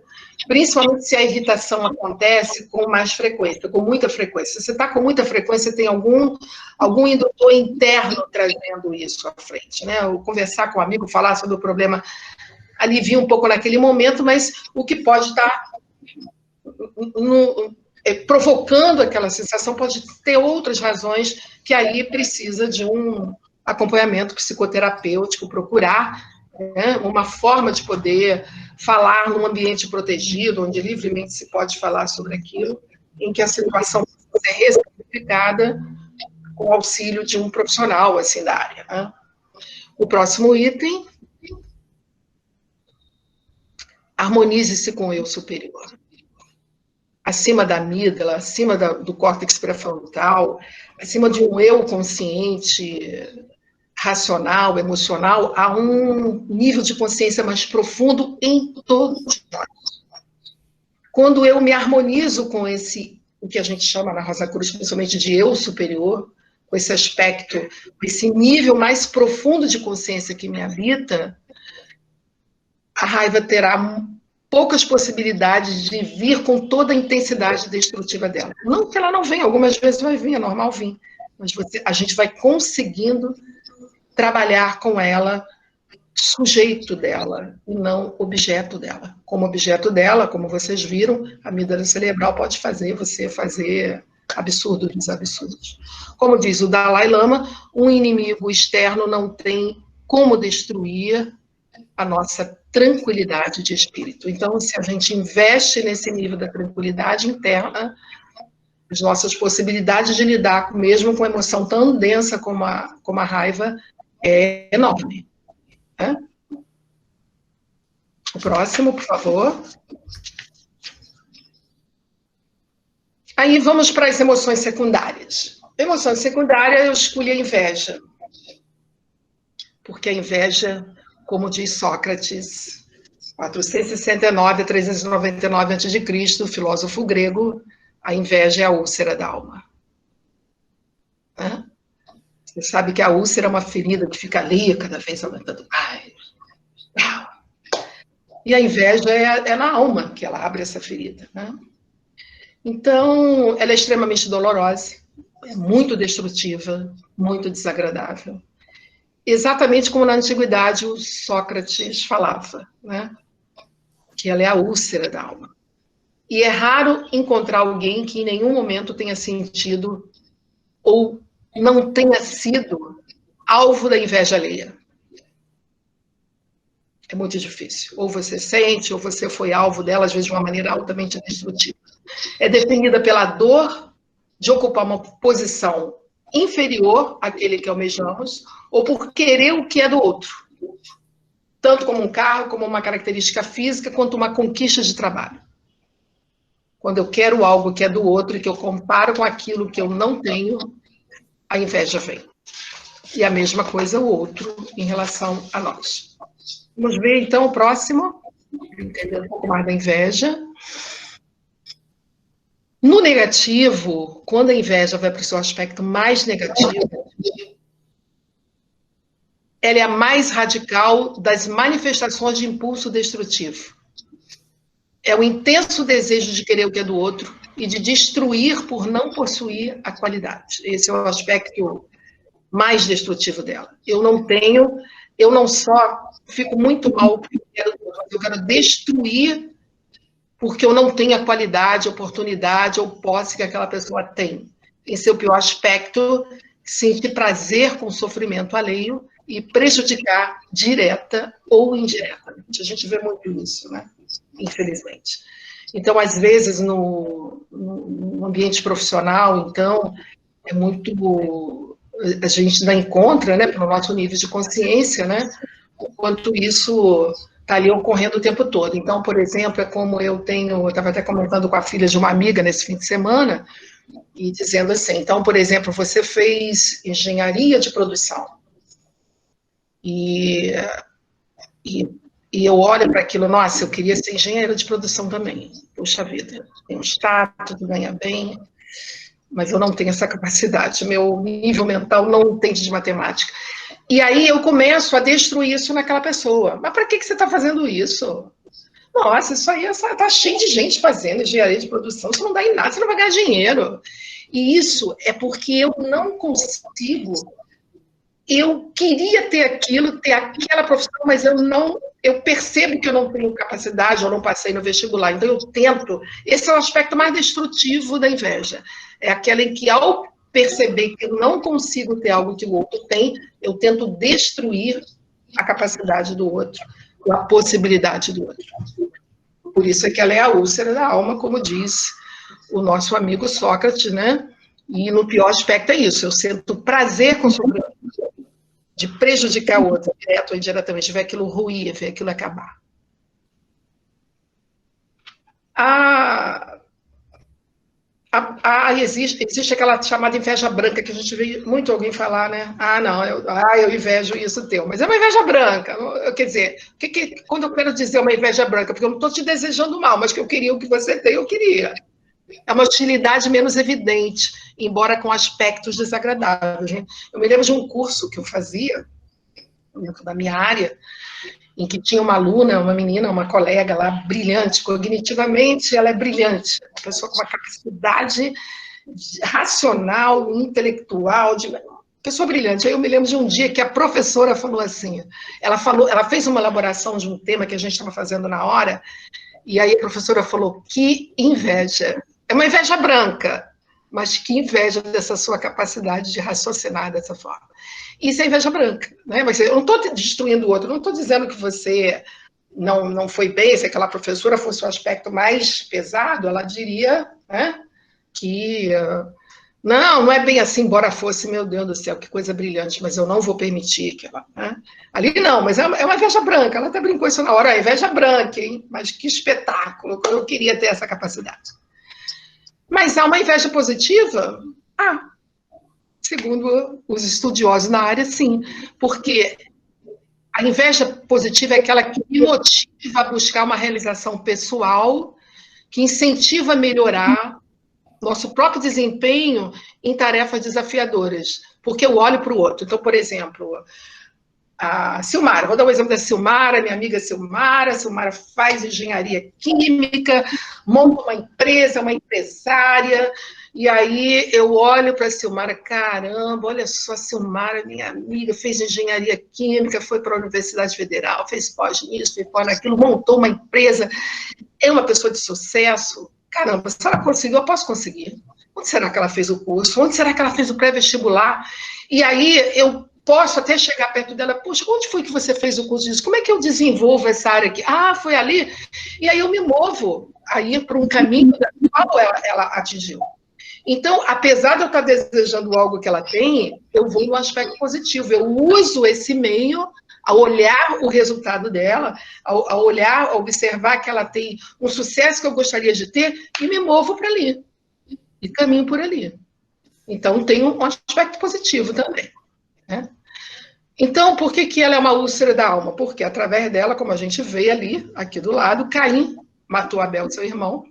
Principalmente se a irritação acontece com mais frequência, com muita frequência. Se você está com muita frequência, tem algum indutor interno trazendo isso à frente, né? O conversar com um amigo, falar sobre o problema, alivia um pouco naquele momento, mas o que pode estar provocando aquela sensação pode ter outras razões que aí precisa de um acompanhamento psicoterapêutico, procurar, né, uma forma de poder falar num ambiente protegido, onde livremente se pode falar sobre aquilo, em que a situação ser ressignificada com o auxílio de um profissional, assim, da área, né? O próximo item, harmonize-se com o eu superior. Acima da amígdala, acima do córtex pré-frontal, acima de um eu consciente, racional, emocional, há um nível de consciência mais profundo em todos nós. Quando eu me harmonizo com esse, o que a gente chama na Rosa Cruz, principalmente de eu superior, com esse aspecto, com esse nível mais profundo de consciência que me habita, a raiva terá poucas possibilidades de vir com toda a intensidade destrutiva dela. Não que ela não venha, algumas vezes vai vir, é normal vir, mas a gente vai conseguindo trabalhar com ela, sujeito dela, e não objeto dela. Como objeto dela, como vocês viram, a amígdala cerebral pode fazer você fazer absurdos dos absurdos. Como diz o Dalai Lama, um inimigo externo não tem como destruir a nossa tranquilidade de espírito. Então, se a gente investe nesse nível da tranquilidade interna, as nossas possibilidades de lidar mesmo com uma emoção tão densa como a raiva é enorme. Né? O próximo, por favor. Aí vamos para as emoções secundárias. Emoção secundária, eu escolhi a inveja. Porque a inveja, como diz Sócrates, 469 a 399 a.C., o filósofo grego, a inveja é a úlcera da alma. Né? Você sabe que a úlcera é uma ferida que fica ali, cada vez aumentando mais. E a inveja é na alma que ela abre essa ferida. Né? Então, ela é extremamente dolorosa, é muito destrutiva, muito desagradável. Exatamente como na antiguidade o Sócrates falava, né? Que ela é a úlcera da alma. E é raro encontrar alguém que em nenhum momento tenha sentido ou não tenha sido alvo da inveja alheia. É muito difícil. Ou você sente, ou você foi alvo dela, às vezes de uma maneira altamente destrutiva. É definida pela dor de ocupar uma posição inferior àquele que almejamos, ou por querer o que é do outro. Tanto como um carro, como uma característica física, quanto uma conquista de trabalho. Quando eu quero algo que é do outro e que eu comparo com aquilo que eu não tenho, a inveja vem. E a mesma coisa o outro em relação a nós. Vamos ver, então, o próximo. Entender um pouco mais da inveja. No negativo, quando a inveja vai para o seu aspecto mais negativo, ela é a mais radical das manifestações de impulso destrutivo. É o intenso desejo de querer o que é do outro e de destruir por não possuir a qualidade. Esse é o aspecto mais destrutivo dela. Eu não só fico muito mal porque eu quero destruir porque eu não tenho a qualidade, oportunidade ou posse que aquela pessoa tem. Esse é o pior aspecto, sentir prazer com o sofrimento alheio e prejudicar direta ou indiretamente. A gente vê muito isso, né? Infelizmente. Então, às vezes, no ambiente profissional, então, é muito... A gente ainda encontra, né, pelo nosso nível de consciência, né, o quanto isso está ali ocorrendo o tempo todo. Então, por exemplo, é como eu estava até comentando com a filha de uma amiga nesse fim de semana, e dizendo assim, então, por exemplo, você fez engenharia de produção, e eu olho para aquilo, nossa, eu queria ser engenheira de produção também, puxa vida, tem um status, ganha bem, mas eu não tenho essa capacidade, meu nível mental não entende de matemática. E aí eu começo a destruir isso naquela pessoa. Mas para que você está fazendo isso? Nossa, isso aí está cheio de gente fazendo engenharia de produção, isso não dá em nada, você não vai ganhar dinheiro. E isso é porque eu não consigo, eu queria ter aquilo, ter aquela profissão, mas eu percebo que eu não tenho capacidade, eu não passei no vestibular, então eu tento, esse é o aspecto mais destrutivo da inveja, é aquela em que ao perceber que eu não consigo ter algo que o outro tem, eu tento destruir a capacidade do outro, a possibilidade do outro. Por isso é que ela é a úlcera da alma, como diz o nosso amigo Sócrates, né? E no pior aspecto é isso, eu sinto prazer com de prejudicar o outro, direto ou indiretamente, ver aquilo ruir, ver aquilo acabar. Existe aquela chamada inveja branca, que a gente vê muito alguém falar, né? Não, eu invejo isso teu. Mas é uma inveja branca. Quer dizer, quando eu quero dizer uma inveja branca? Porque eu não estou te desejando mal, mas que eu queria o que você tem, eu queria. É uma hostilidade menos evidente, embora com aspectos desagradáveis. Né? Eu me lembro de um curso que eu fazia, dentro da minha área, em que tinha uma aluna, uma menina, uma colega lá, brilhante, cognitivamente ela é brilhante, uma pessoa com uma capacidade racional, intelectual, pessoa brilhante. Aí eu me lembro de um dia que a professora falou assim, ela fez uma elaboração de um tema que a gente estava fazendo na hora, e aí a professora falou, que inveja, é uma inveja branca, mas que inveja dessa sua capacidade de raciocinar dessa forma. Isso é inveja branca, né? Mas eu não estou destruindo o outro, não estou dizendo que você não foi bem, se aquela professora fosse o aspecto mais pesado, ela diria, né, que não é bem assim, embora fosse, meu Deus do céu, que coisa brilhante, mas eu não vou permitir que ela... Né? Ali não, mas é uma inveja branca, ela até brincou isso na hora, é inveja branca, hein? Mas que espetáculo, eu queria ter essa capacidade. Mas há uma inveja positiva? Segundo os estudiosos na área, sim, porque a inveja positiva é aquela que me motiva a buscar uma realização pessoal, que incentiva a melhorar nosso próprio desempenho em tarefas desafiadoras, porque eu olho para o outro. Então, por exemplo, a Silmara, vou dar um exemplo da Silmara, minha amiga Silmara. A Silmara faz engenharia química, monta uma empresa, uma empresária, e aí eu olho para a Silmara, caramba, olha só, a Silmara, minha amiga, fez engenharia química, foi para a Universidade Federal, fez pós nisso, fez pós naquilo, montou uma empresa, é uma pessoa de sucesso. Caramba, se ela conseguiu, eu posso conseguir. Onde será que ela fez o curso? Onde será que ela fez o pré-vestibular? E aí eu posso até chegar perto dela, poxa, onde foi que você fez o curso disso? Como é que eu desenvolvo essa área aqui? Foi ali. E aí eu me movo aí para um caminho da qual ela atingiu. Então, apesar de eu estar desejando algo que ela tem, eu vou no aspecto positivo. Eu uso esse meio a olhar o resultado dela, a olhar, a observar que ela tem um sucesso que eu gostaria de ter e me movo para ali. E caminho por ali. Então, tem um aspecto positivo também. Né? Então, por que ela é uma úlcera da alma? Porque, através dela, como a gente vê ali, aqui do lado, Caim matou Abel, seu irmão.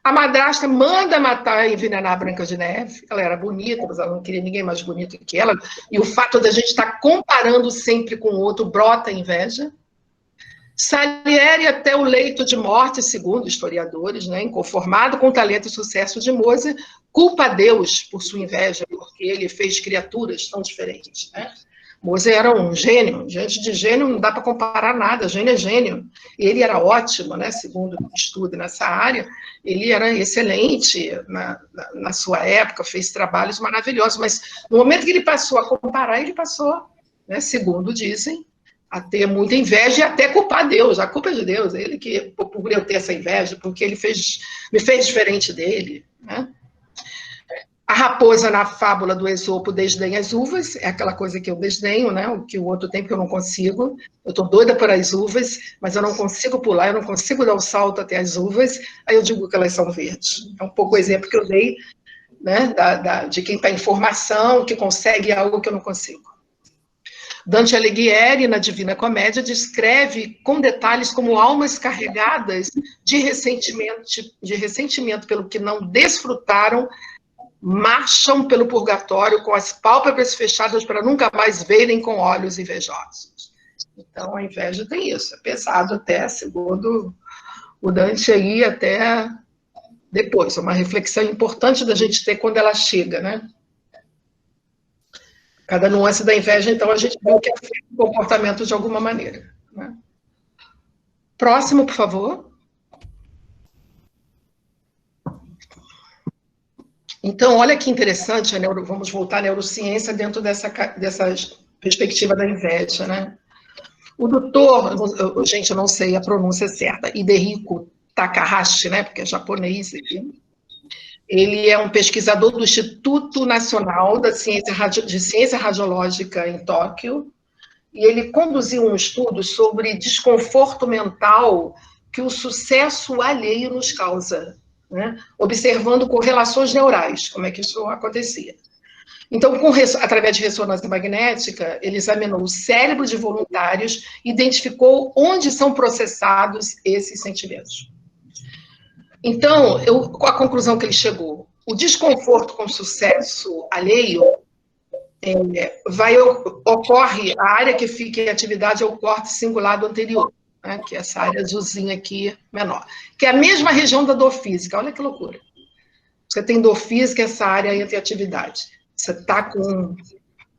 A madrasta manda matar e envenenar a Branca de Neve. Ela era bonita, mas ela não queria ninguém mais bonito que ela. E o fato da gente estar comparando sempre com o outro brota inveja. Salieri até o leito de morte, segundo historiadores, né, inconformado com o talento e sucesso de Mozart, culpa a Deus por sua inveja, porque ele fez criaturas tão diferentes. Né? Mozart era um gênio, gente de gênio não dá para comparar nada, gênio é gênio. Ele era ótimo, né, segundo o estudo nessa área, ele era excelente na sua época, fez trabalhos maravilhosos, mas no momento que ele passou a comparar, ele passou, né, segundo dizem, a ter muita inveja e até culpar Deus. A culpa é de Deus, ele que, por eu ter essa inveja, porque ele me fez diferente dele. Né? A raposa, na fábula do Esopo, desdenha as uvas, é aquela coisa que eu desdenho, né? O que o outro tem, porque eu não consigo. Eu estou doida por as uvas, mas eu não consigo pular, eu não consigo dar o salto até as uvas, aí eu digo que elas são verdes. É um pouco o exemplo que eu dei, né? De quem está em formação, que consegue algo que eu não consigo. Dante Alighieri, na Divina Comédia, descreve com detalhes como almas carregadas de ressentimento pelo que não desfrutaram, marcham pelo purgatório com as pálpebras fechadas para nunca mais verem com olhos invejosos. Então, a inveja tem isso, é pesado até, segundo o Dante aí, até depois. É uma reflexão importante da gente ter quando ela chega, né? Cada nuance da inveja, então, a gente vê que afeta o comportamento de alguma maneira. Né? Próximo, por favor. Então, olha que interessante, vamos voltar à neurociência dentro dessa perspectiva da inveja. Né? O doutor, eu não sei a pronúncia certa, Hidehiko Takahashi, né, porque é japonês aqui, Ele é um pesquisador do Instituto Nacional de Ciência Radiológica em Tóquio, e ele conduziu um estudo sobre desconforto mental que o sucesso alheio nos causa, né? Observando correlações neurais, como é que isso acontecia. Então, através de ressonância magnética, ele examinou o cérebro de voluntários e identificou onde são processados esses sentimentos. Então, a conclusão que ele chegou, o desconforto com sucesso alheio ocorre, a área que fica em atividade é o córtex cingulado anterior, né, que é essa área azulzinha aqui menor, que é a mesma região da dor física. Olha que loucura. Você tem dor física, essa área entra em atividade. Você está com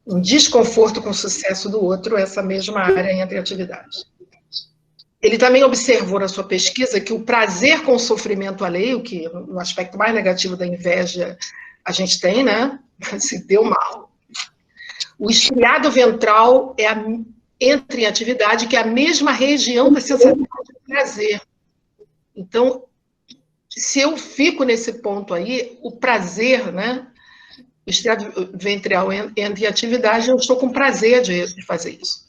um desconforto com o sucesso do outro, essa mesma área entra em atividade. Ele também observou na sua pesquisa que o prazer com o sofrimento alheio, que no aspecto mais negativo da inveja a gente tem, né? Se deu mal. O estriado ventral entra em atividade, que é a mesma região da sensação de prazer. Então, se eu fico nesse ponto aí, o prazer, né? O estriado ventral entra em atividade, eu estou com prazer de fazer isso.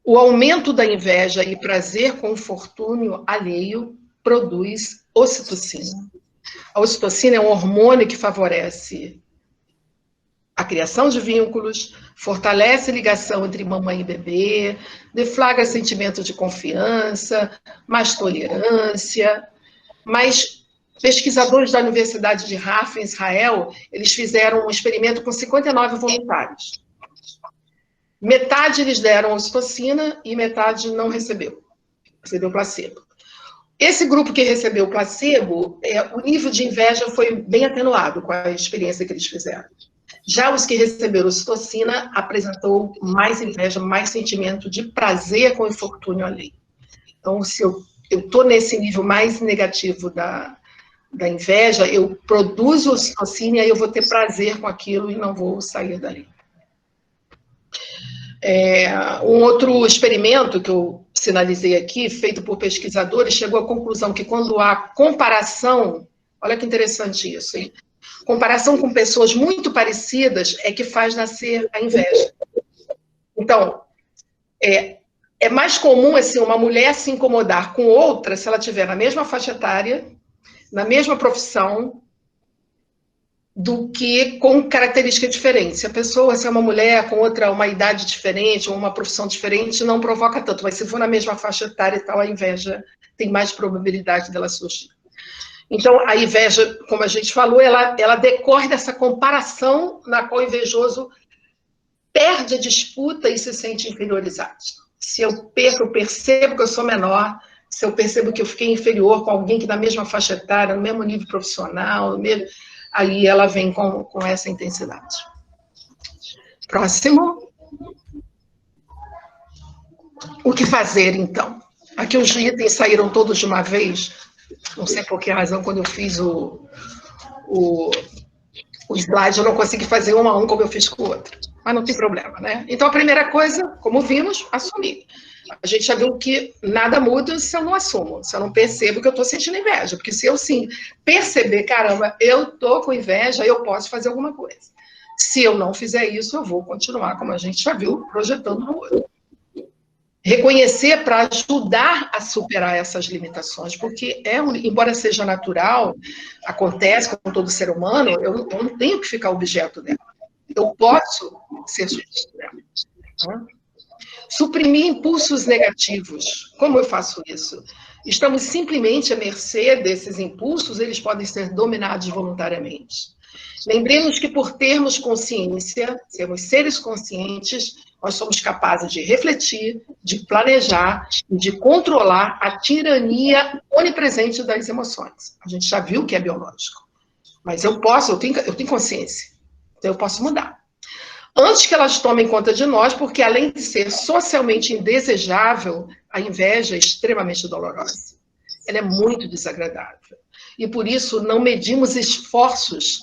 O aumento da inveja e prazer com o infortúnio alheio produz ocitocina. A ocitocina é um hormônio que favorece a criação de vínculos, fortalece a ligação entre mamãe e bebê, deflagra sentimento de confiança, mais tolerância. Mas pesquisadores da Universidade de Haifa, em Israel, eles fizeram um experimento com 59 voluntários. Metade eles deram ocitocina e metade não recebeu placebo. Esse grupo que recebeu placebo, o nível de inveja foi bem atenuado com a experiência que eles fizeram. Já os que receberam ocitocina apresentou mais inveja, mais sentimento de prazer com o infortúnio alheio. Então, se eu estou nesse nível mais negativo da inveja, eu produzo ocitocina e aí eu vou ter prazer com aquilo e não vou sair dali. Um outro experimento que eu sinalizei aqui, feito por pesquisadores, chegou à conclusão que quando há comparação, olha que interessante isso, hein? Comparação com pessoas muito parecidas é que faz nascer a inveja. Então, é mais comum assim, uma mulher se incomodar com outra se ela estiver na mesma faixa etária, na mesma profissão, do que com características diferentes. Se a pessoa, se é uma mulher com outra, uma idade diferente, ou uma profissão diferente, não provoca tanto, mas se for na mesma faixa etária e tal, a inveja tem mais probabilidade dela surgir. Então, a inveja, como a gente falou, ela decorre dessa comparação na qual o invejoso perde a disputa e se sente inferiorizado. Se eu perco, eu percebo que eu sou menor, se eu percebo que eu fiquei inferior com alguém que na mesma faixa etária, no mesmo nível profissional, no mesmo... aí ela vem com essa intensidade. Próximo. O que fazer, então? Aqui os itens saíram todos de uma vez, não sei por que razão, quando eu fiz o slide, eu não consegui fazer um a um como eu fiz com o outro, mas não tem problema, né? Então, a primeira coisa, como vimos, assumir. A gente já viu que nada muda se eu não assumo, se eu não percebo que eu estou sentindo inveja, porque se eu, sim, perceber, caramba, eu estou com inveja, eu posso fazer alguma coisa. Se eu não fizer isso, eu vou continuar, como a gente já viu, projetando no outro. Reconhecer para ajudar a superar essas limitações, porque, embora seja natural, acontece com todo ser humano, eu não tenho que ficar objeto dela. Eu posso ser sujeito dela. Tá? Suprimir impulsos negativos. Como eu faço isso? Estamos simplesmente à mercê desses impulsos, eles podem ser dominados voluntariamente. Lembremos que por termos consciência, sermos seres conscientes, nós somos capazes de refletir, de planejar e de controlar a tirania onipresente das emoções. A gente já viu que é biológico. Mas eu tenho consciência. Então eu posso mudar. Antes que elas tomem conta de nós, porque além de ser socialmente indesejável, a inveja é extremamente dolorosa. Ela é muito desagradável. E por isso não medimos esforços.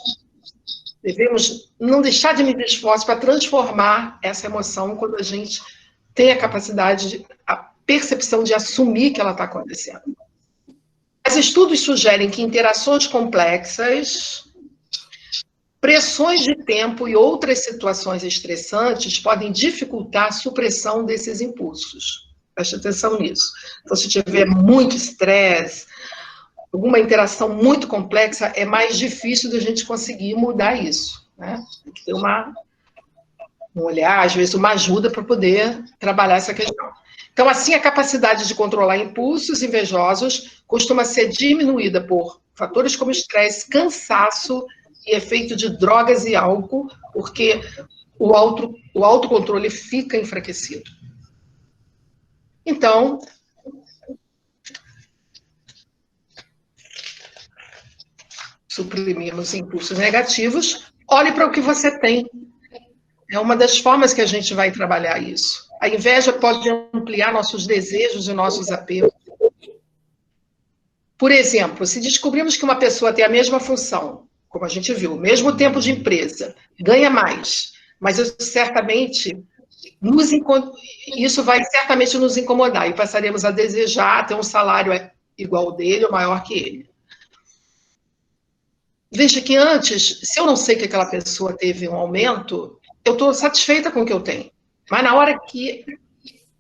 Devemos não deixar de medir esforços para transformar essa emoção quando a gente tem a capacidade, a percepção de assumir que ela está acontecendo. estudos sugerem que interações complexas, pressões de tempo e outras situações estressantes podem dificultar a supressão desses impulsos. Preste atenção nisso. Então, se tiver muito estresse, alguma interação muito complexa, é mais difícil de a gente conseguir mudar isso, né? Tem que ter um olhar, às vezes, uma ajuda para poder trabalhar essa questão. Então, assim, a capacidade de controlar impulsos invejosos costuma ser diminuída por fatores como estresse, cansaço e efeito de drogas e álcool, porque o autocontrole fica enfraquecido. Então, suprimimos impulsos negativos, olhe para o que você tem. É uma das formas que a gente vai trabalhar isso. A inveja pode ampliar nossos desejos e nossos apegos. Por exemplo, se descobrimos que uma pessoa tem a mesma função, como a gente viu, mesmo tempo de empresa, ganha mais, mas isso vai certamente nos incomodar e passaremos a desejar ter um salário igual ao dele ou maior que ele. Veja que antes, se eu não sei que aquela pessoa teve um aumento, eu estou satisfeita com o que eu tenho. Mas na hora que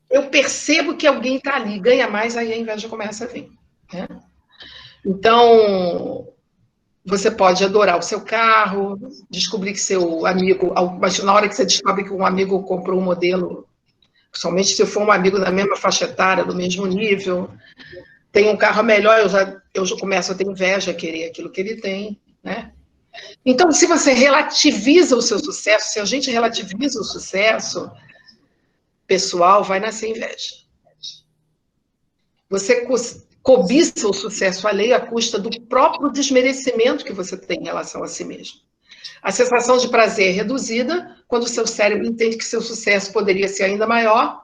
eu percebo que alguém está ali, ganha mais, aí a inveja começa a vir, né? Então, você pode adorar o seu carro, descobrir que seu amigo... Mas na hora que você descobre que um amigo comprou um modelo, principalmente se for um amigo da mesma faixa etária, do mesmo nível, tem um carro melhor, eu já começo a ter inveja, a querer aquilo que ele tem, né? Então, se você relativiza o seu sucesso, se a gente relativiza o sucesso pessoal, vai nascer inveja. Você cobiça o sucesso alheio à custa do próprio desmerecimento que você tem em relação a si mesmo. A sensação de prazer é reduzida quando o seu cérebro entende que seu sucesso poderia ser ainda maior,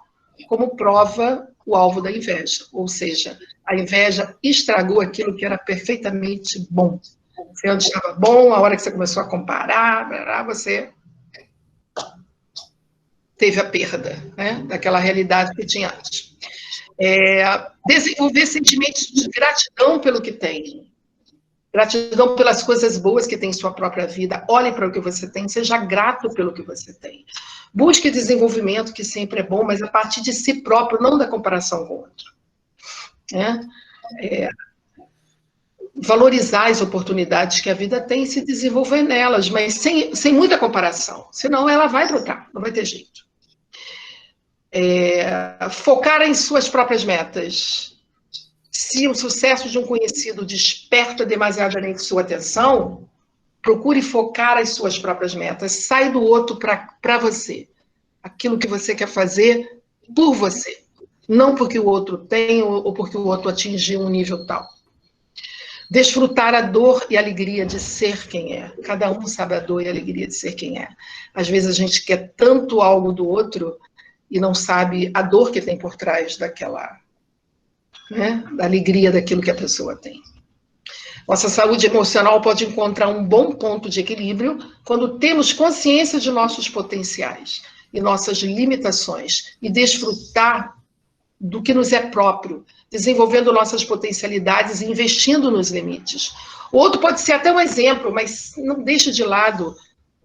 como prova o alvo da inveja. Ou seja, a inveja estragou aquilo que era perfeitamente bom. Você antes estava bom, a hora que você começou a comparar, você teve a perda, né, daquela realidade que tinha antes. Desenvolver sentimentos de gratidão pelo que tem, gratidão pelas coisas boas que tem em sua própria vida. Olhe para o que você tem, seja grato pelo que você tem. Busque desenvolvimento, que sempre é bom, mas a partir de si próprio, não da comparação com o outro. Valorizar as oportunidades que a vida tem e se desenvolver nelas, mas sem muita comparação, senão ela vai brotar, não vai ter jeito. Focar em suas próprias metas. Se o sucesso de um conhecido desperta demasiadamente sua atenção, procure focar as suas próprias metas. Sai do outro para você. Aquilo que você quer fazer por você. Não porque o outro tem ou porque o outro atingiu um nível tal. Desfrutar a dor e a alegria de ser quem é. Cada um sabe a dor e a alegria de ser quem é. Às vezes a gente quer tanto algo do outro e não sabe a dor que tem por trás daquela, né, da alegria daquilo que a pessoa tem. Nossa saúde emocional pode encontrar um bom ponto de equilíbrio quando temos consciência de nossos potenciais e nossas limitações e desfrutar do que nos é próprio, desenvolvendo nossas potencialidades e investindo nos limites. O outro pode ser até um exemplo, mas não deixe de lado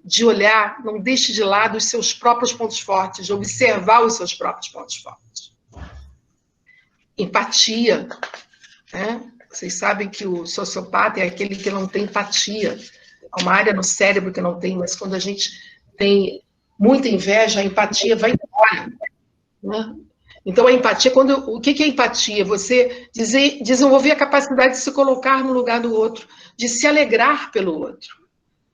de olhar, não deixe de lado os seus próprios pontos fortes, de observar os seus próprios pontos fortes. Empatia, né? Vocês sabem que o sociopata é aquele que não tem empatia. Há uma área no cérebro que não tem, mas quando a gente tem muita inveja, a empatia vai embora, né? Então, a empatia, o que é empatia? Você desenvolver a capacidade de se colocar no lugar do outro, de se alegrar pelo outro,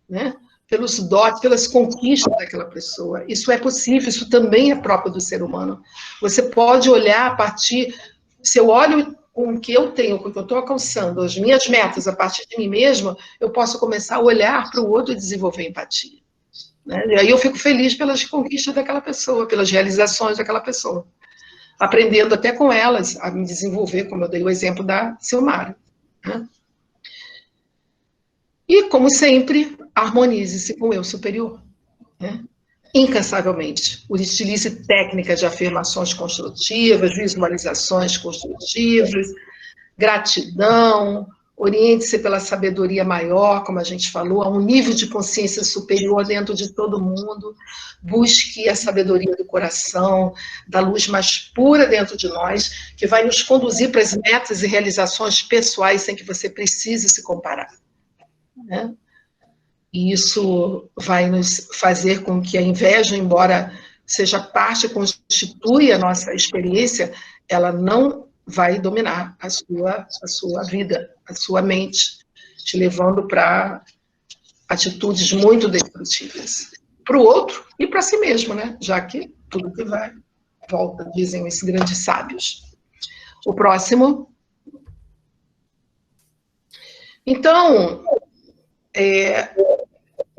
né? Pelos dotes, pelas conquistas daquela pessoa. Isso é possível, isso também é próprio do ser humano. Você pode olhar a partir... Se eu olho com o que eu tenho, com o que eu estou alcançando, as minhas metas a partir de mim mesma, eu posso começar a olhar para o outro e desenvolver empatia, né? E aí eu fico feliz pelas conquistas daquela pessoa, pelas realizações daquela pessoa. Aprendendo até com elas a me desenvolver, como eu dei o exemplo da Silmara, né? E, como sempre, harmonize-se com o eu superior, né? Incansavelmente. Utilize técnicas de afirmações construtivas, visualizações construtivas, gratidão, oriente-se pela sabedoria maior, como a gente falou, a um nível de consciência superior dentro de todo mundo, busque a sabedoria do coração, da luz mais pura dentro de nós, que vai nos conduzir para as metas e realizações pessoais sem que você precise se comparar, né? E isso vai nos fazer com que a inveja, embora seja parte, constitui a nossa experiência, ela não vai dominar a sua vida, a sua mente, te levando para atitudes muito destrutivas. Para o outro e para si mesmo, né? Já que tudo que vai, volta, dizem esses grandes sábios. O próximo. Então,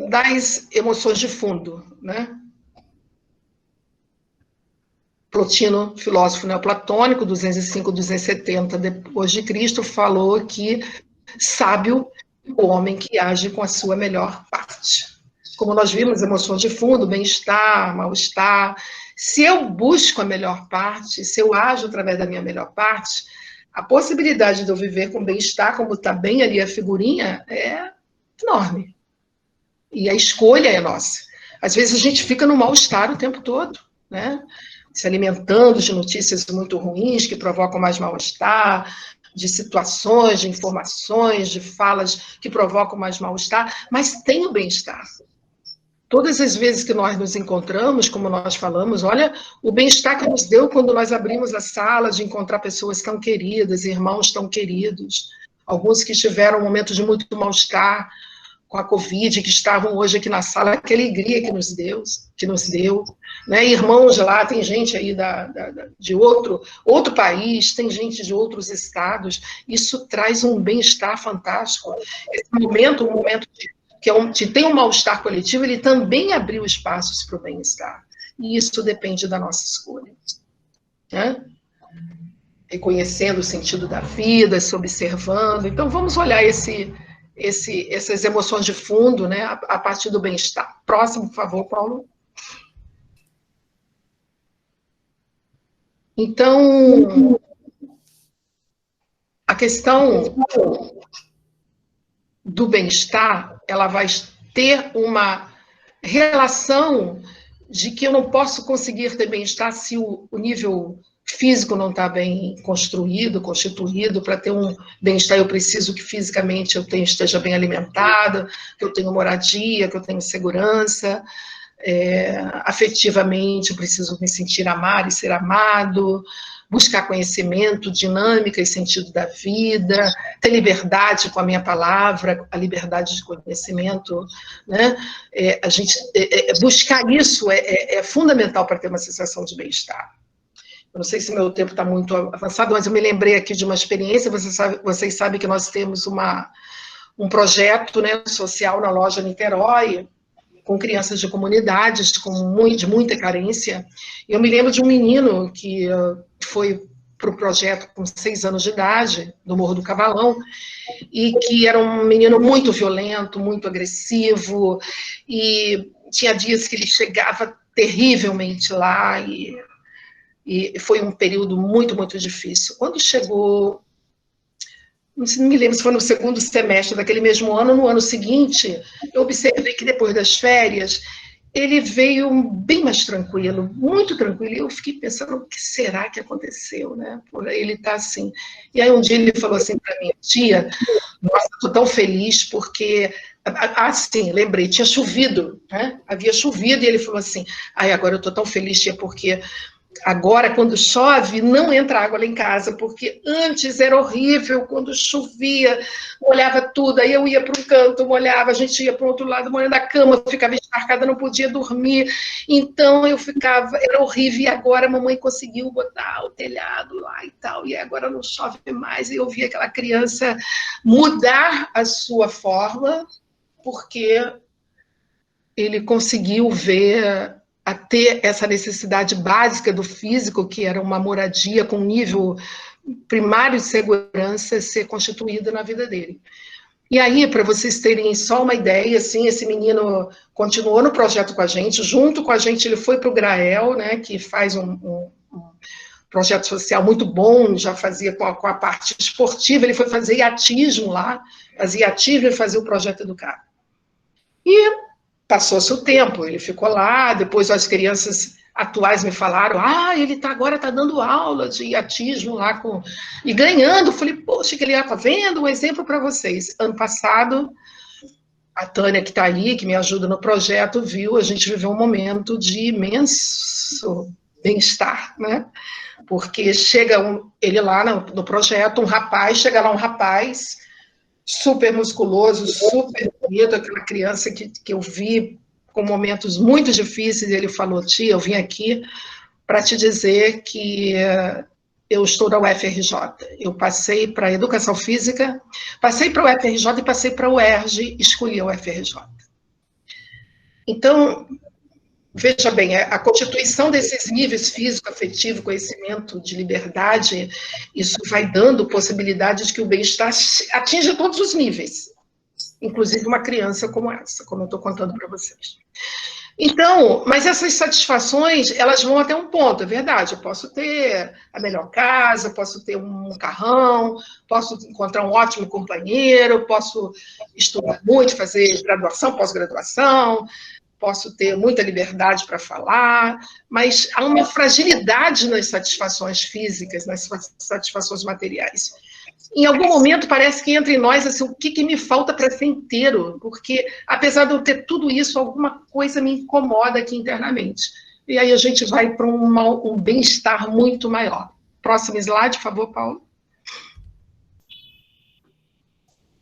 das emoções de fundo, né? Plotino, filósofo neoplatônico, 205, 270 depois de Cristo, falou que sábio é o homem que age com a sua melhor parte. Como nós vimos, emoções de fundo, bem-estar, mal-estar. Se eu busco a melhor parte, se eu ajo através da minha melhor parte, a possibilidade de eu viver com bem-estar, como está bem ali a figurinha, é enorme. E a escolha é nossa. Às vezes a gente fica no mal-estar o tempo todo, né? Se alimentando de notícias muito ruins que provocam mais mal-estar, de situações, de informações, de falas que provocam mais mal-estar, mas tem o bem-estar. Todas as vezes que nós nos encontramos, como nós falamos, olha o bem-estar que nos deu quando nós abrimos a sala, de encontrar pessoas tão queridas, irmãos tão queridos, alguns que tiveram momentos de muito mal-estar com a Covid, que estavam hoje aqui na sala, que alegria que nos deu, né? Irmãos lá, tem gente aí de outro país, tem gente de outros estados, isso traz um bem-estar fantástico. Esse momento, um momento que tem um mal-estar coletivo, ele também abriu espaços para o bem-estar, e isso depende da nossa escolha, né? Reconhecendo o sentido da vida, se observando. Então, vamos olhar essas emoções de fundo, né, a partir do bem-estar. Próximo, por favor, Paulo. Então, a questão do bem-estar, ela vai ter uma relação de que eu não posso conseguir ter bem-estar se o nível físico não está bem construído, constituído. Para ter um bem-estar, eu preciso que fisicamente eu esteja bem alimentada, que eu tenha moradia, que eu tenha segurança. Afetivamente, eu preciso me sentir amado e ser amado, buscar conhecimento, dinâmica e sentido da vida, ter liberdade com a minha palavra, a liberdade de conhecimento, né? Buscar isso é fundamental para ter uma sensação de bem-estar. Eu não sei se meu tempo está muito avançado, mas eu me lembrei aqui de uma experiência. Vocês sabem que nós temos um projeto, né, social na loja Niterói, com crianças de comunidades de muita carência. E eu me lembro de um menino que foi para o projeto com 6 anos de idade, no Morro do Cavalão, e que era um menino muito violento, muito agressivo, e tinha dias que ele chegava terrivelmente lá, e foi um período muito, muito difícil. Quando chegou, não me lembro se foi no segundo semestre daquele mesmo ano, no ano seguinte, eu observei que depois das férias, ele veio bem mais tranquilo, muito tranquilo, e eu fiquei pensando, o que será que aconteceu, né? Por ele tá assim. E aí um dia ele falou assim para mim, tia, nossa, estou tão feliz porque, assim, lembrei, tinha chovido, né? Havia chovido, e ele falou assim, agora eu estou tão feliz, tia, porque agora, quando chove, não entra água lá em casa, porque antes era horrível, quando chovia, molhava tudo, aí eu ia para um canto, molhava, a gente ia para o outro lado, molhando a cama, ficava encharcada, não podia dormir, então eu ficava, era horrível, e agora a mamãe conseguiu botar o telhado lá e tal, e agora não chove mais, e eu vi aquela criança mudar a sua forma, porque ele conseguiu ver a ter essa necessidade básica do físico, que era uma moradia com nível primário de segurança, ser constituída na vida dele. E aí, para vocês terem só uma ideia, assim, esse menino continuou no projeto com a gente, junto com a gente ele foi para o GRAEL, né, que faz projeto social muito bom, já fazia com a parte esportiva, ele foi fazer iatismo lá, fazia iatismo e fazia o projeto Educar. E passou-se o tempo, ele ficou lá, depois as crianças atuais me falaram, ele agora está dando aula de iatismo lá e ganhando. Eu falei, poxa, que ele está vendo um exemplo para vocês. Ano passado, a Tânia, que está ali, que me ajuda no projeto, a gente viveu um momento de imenso bem-estar, né? Porque chega ele lá no projeto, chega lá um rapaz super musculoso, super bonito, aquela criança que eu vi com momentos muito difíceis, ele falou, tia, eu vim aqui para te dizer que eu estou na UFRJ. Eu passei para a Educação Física, passei para a UFRJ e passei para a UERJ, escolhi a UFRJ. Então, veja bem, a constituição desses níveis físico, afetivo, conhecimento, de liberdade, isso vai dando possibilidades que o bem-estar atinja todos os níveis, inclusive uma criança como essa, como eu estou contando para vocês. Então, mas essas satisfações, elas vão até um ponto, é verdade, eu posso ter a melhor casa, posso ter um carrão, posso encontrar um ótimo companheiro, posso estudar muito, fazer graduação, pós-graduação, posso ter muita liberdade para falar, mas há uma fragilidade nas satisfações físicas, nas satisfações materiais. Em algum momento parece que entre nós, assim, o que me falta para ser inteiro? Porque, apesar de eu ter tudo isso, alguma coisa me incomoda aqui internamente. E aí a gente vai para um bem-estar muito maior. Próximo slide, por favor, Paulo.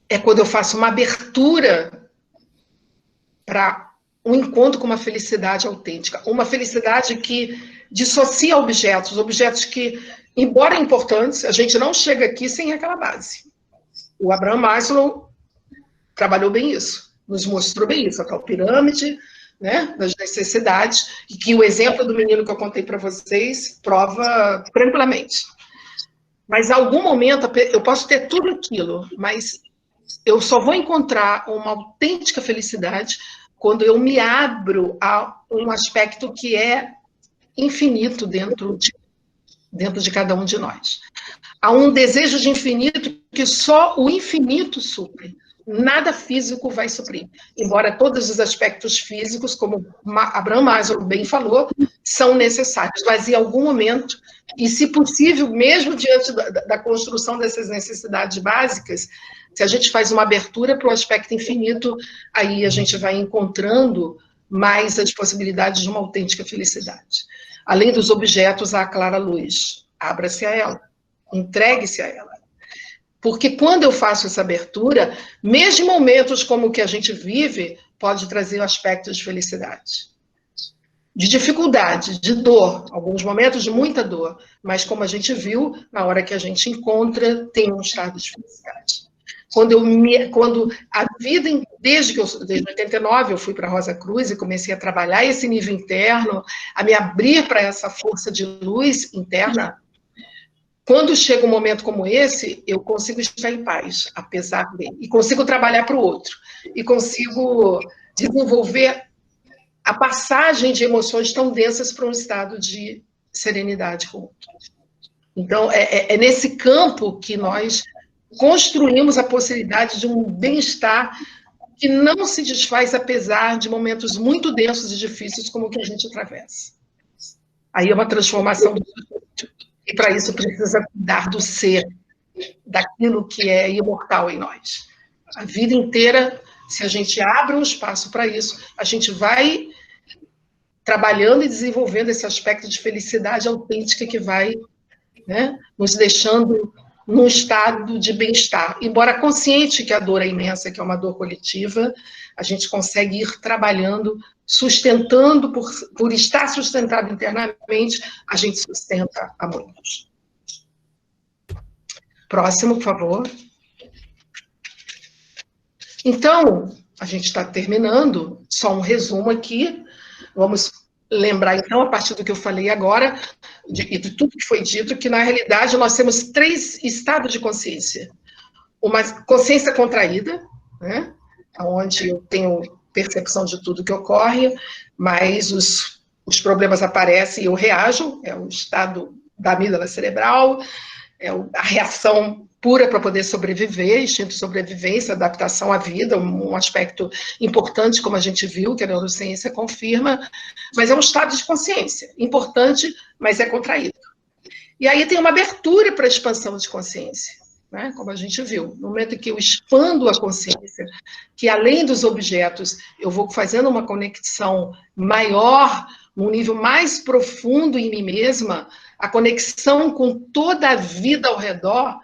É quando eu faço uma abertura para um encontro com uma felicidade autêntica, uma felicidade que dissocia objetos que, embora importantes, a gente não chega aqui sem aquela base. O Abraham Maslow trabalhou bem isso, nos mostrou bem isso, a tal pirâmide, né, das necessidades, e que o exemplo do menino que eu contei para vocês prova tranquilamente. Mas, em algum momento, eu posso ter tudo aquilo, mas eu só vou encontrar uma autêntica felicidade quando eu me abro a um aspecto que é infinito dentro de cada um de nós. Há um desejo de infinito que só o infinito supre. Nada físico vai suprir. Embora todos os aspectos físicos, como Abraham Maslow bem falou, são necessários. Mas em algum momento, e se possível, mesmo diante da construção dessas necessidades básicas, se a gente faz uma abertura para o aspecto infinito, aí a gente vai encontrando mais as possibilidades de uma autêntica felicidade. Além dos objetos, há a clara luz. Abra-se a ela. Entregue-se a ela. Porque quando eu faço essa abertura, mesmo momentos como o que a gente vive, pode trazer aspectos de felicidade. De dificuldade, de dor, alguns momentos de muita dor, mas como a gente viu, na hora que a gente encontra, tem um estado de felicidade. Quando a vida, desde 89, eu fui para a Rosa Cruz e comecei a trabalhar esse nível interno, a me abrir para essa força de luz interna, quando chega um momento como esse, eu consigo estar em paz, apesar dele, e consigo trabalhar para o outro, e consigo desenvolver a passagem de emoções tão densas para um estado de serenidade com o outro. Então, é nesse campo que nós construímos a possibilidade de um bem-estar que não se desfaz apesar de momentos muito densos e difíceis como o que a gente atravessa. Aí é uma transformação do sujeito. E para isso precisa cuidar do ser, daquilo que é imortal em nós. A vida inteira, se a gente abre um espaço para isso, a gente vai trabalhando e desenvolvendo esse aspecto de felicidade autêntica que vai, né, nos deixando num estado de bem-estar. Embora consciente que a dor é imensa, que é uma dor coletiva, a gente consegue ir trabalhando, sustentando, por estar sustentado internamente, a gente sustenta a muitos. Próximo, por favor. Então, a gente está terminando, só um resumo aqui. Vamos lembrar, então, a partir do que eu falei agora, e de tudo que foi dito, que, na realidade, nós temos 3 estados de consciência. Uma consciência contraída, né, onde eu tenho percepção de tudo que ocorre, mas os problemas aparecem e eu reajo, é o estado da amígdala cerebral, a reação pura para poder sobreviver, instinto de sobrevivência, adaptação à vida, um aspecto importante, como a gente viu, que a neurociência confirma, mas é um estado de consciência, importante, mas é contraído. E aí tem uma abertura para a expansão de consciência, né? Como a gente viu. No momento em que eu expando a consciência, que além dos objetos, eu vou fazendo uma conexão maior, num nível mais profundo em mim mesma, a conexão com toda a vida ao redor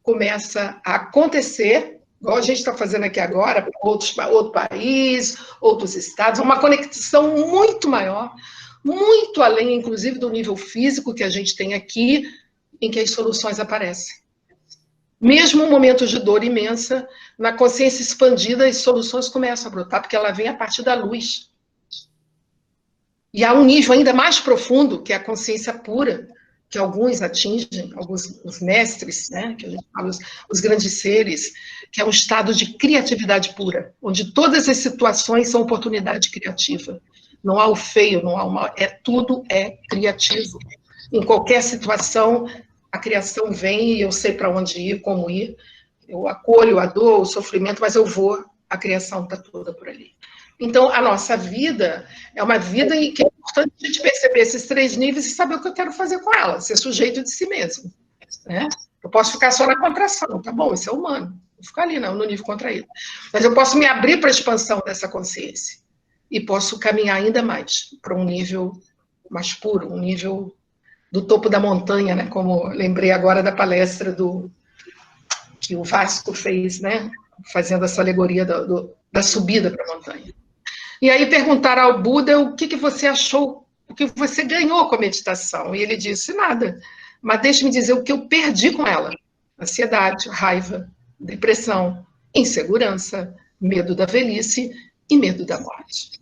começa a acontecer, igual a gente está fazendo aqui agora, outro país, outros estados, uma conexão muito maior, muito além, inclusive, do nível físico que a gente tem aqui, em que as soluções aparecem. Mesmo em momentos de dor imensa, na consciência expandida, as soluções começam a brotar, porque ela vem a partir da luz. E há um nível ainda mais profundo, que é a consciência pura, que alguns atingem, os mestres, né, que a gente fala, os grandes seres, que é um estado de criatividade pura, onde todas as situações são oportunidade criativa. Não há o feio, não há o mal, tudo é criativo. Em qualquer situação, a criação vem e eu sei para onde ir, como ir. Eu acolho a dor, o sofrimento, mas eu vou, a criação está toda por ali. Então, a nossa vida é uma vida em que é importante a gente perceber esses 3 níveis e saber o que eu quero fazer com ela, ser sujeito de si mesmo, né? Eu posso ficar só na contração, tá bom, isso é humano, vou ficar ali no nível contraído. Mas eu posso me abrir para a expansão dessa consciência e posso caminhar ainda mais para um nível mais puro, um nível do topo da montanha, né? Como lembrei agora da palestra que o Vasco fez, né? Fazendo essa alegoria da subida para a montanha. E aí perguntaram ao Buda o que você achou, o que você ganhou com a meditação. E ele disse, nada, mas deixe-me dizer o que eu perdi com ela. Ansiedade, raiva, depressão, insegurança, medo da velhice e medo da morte.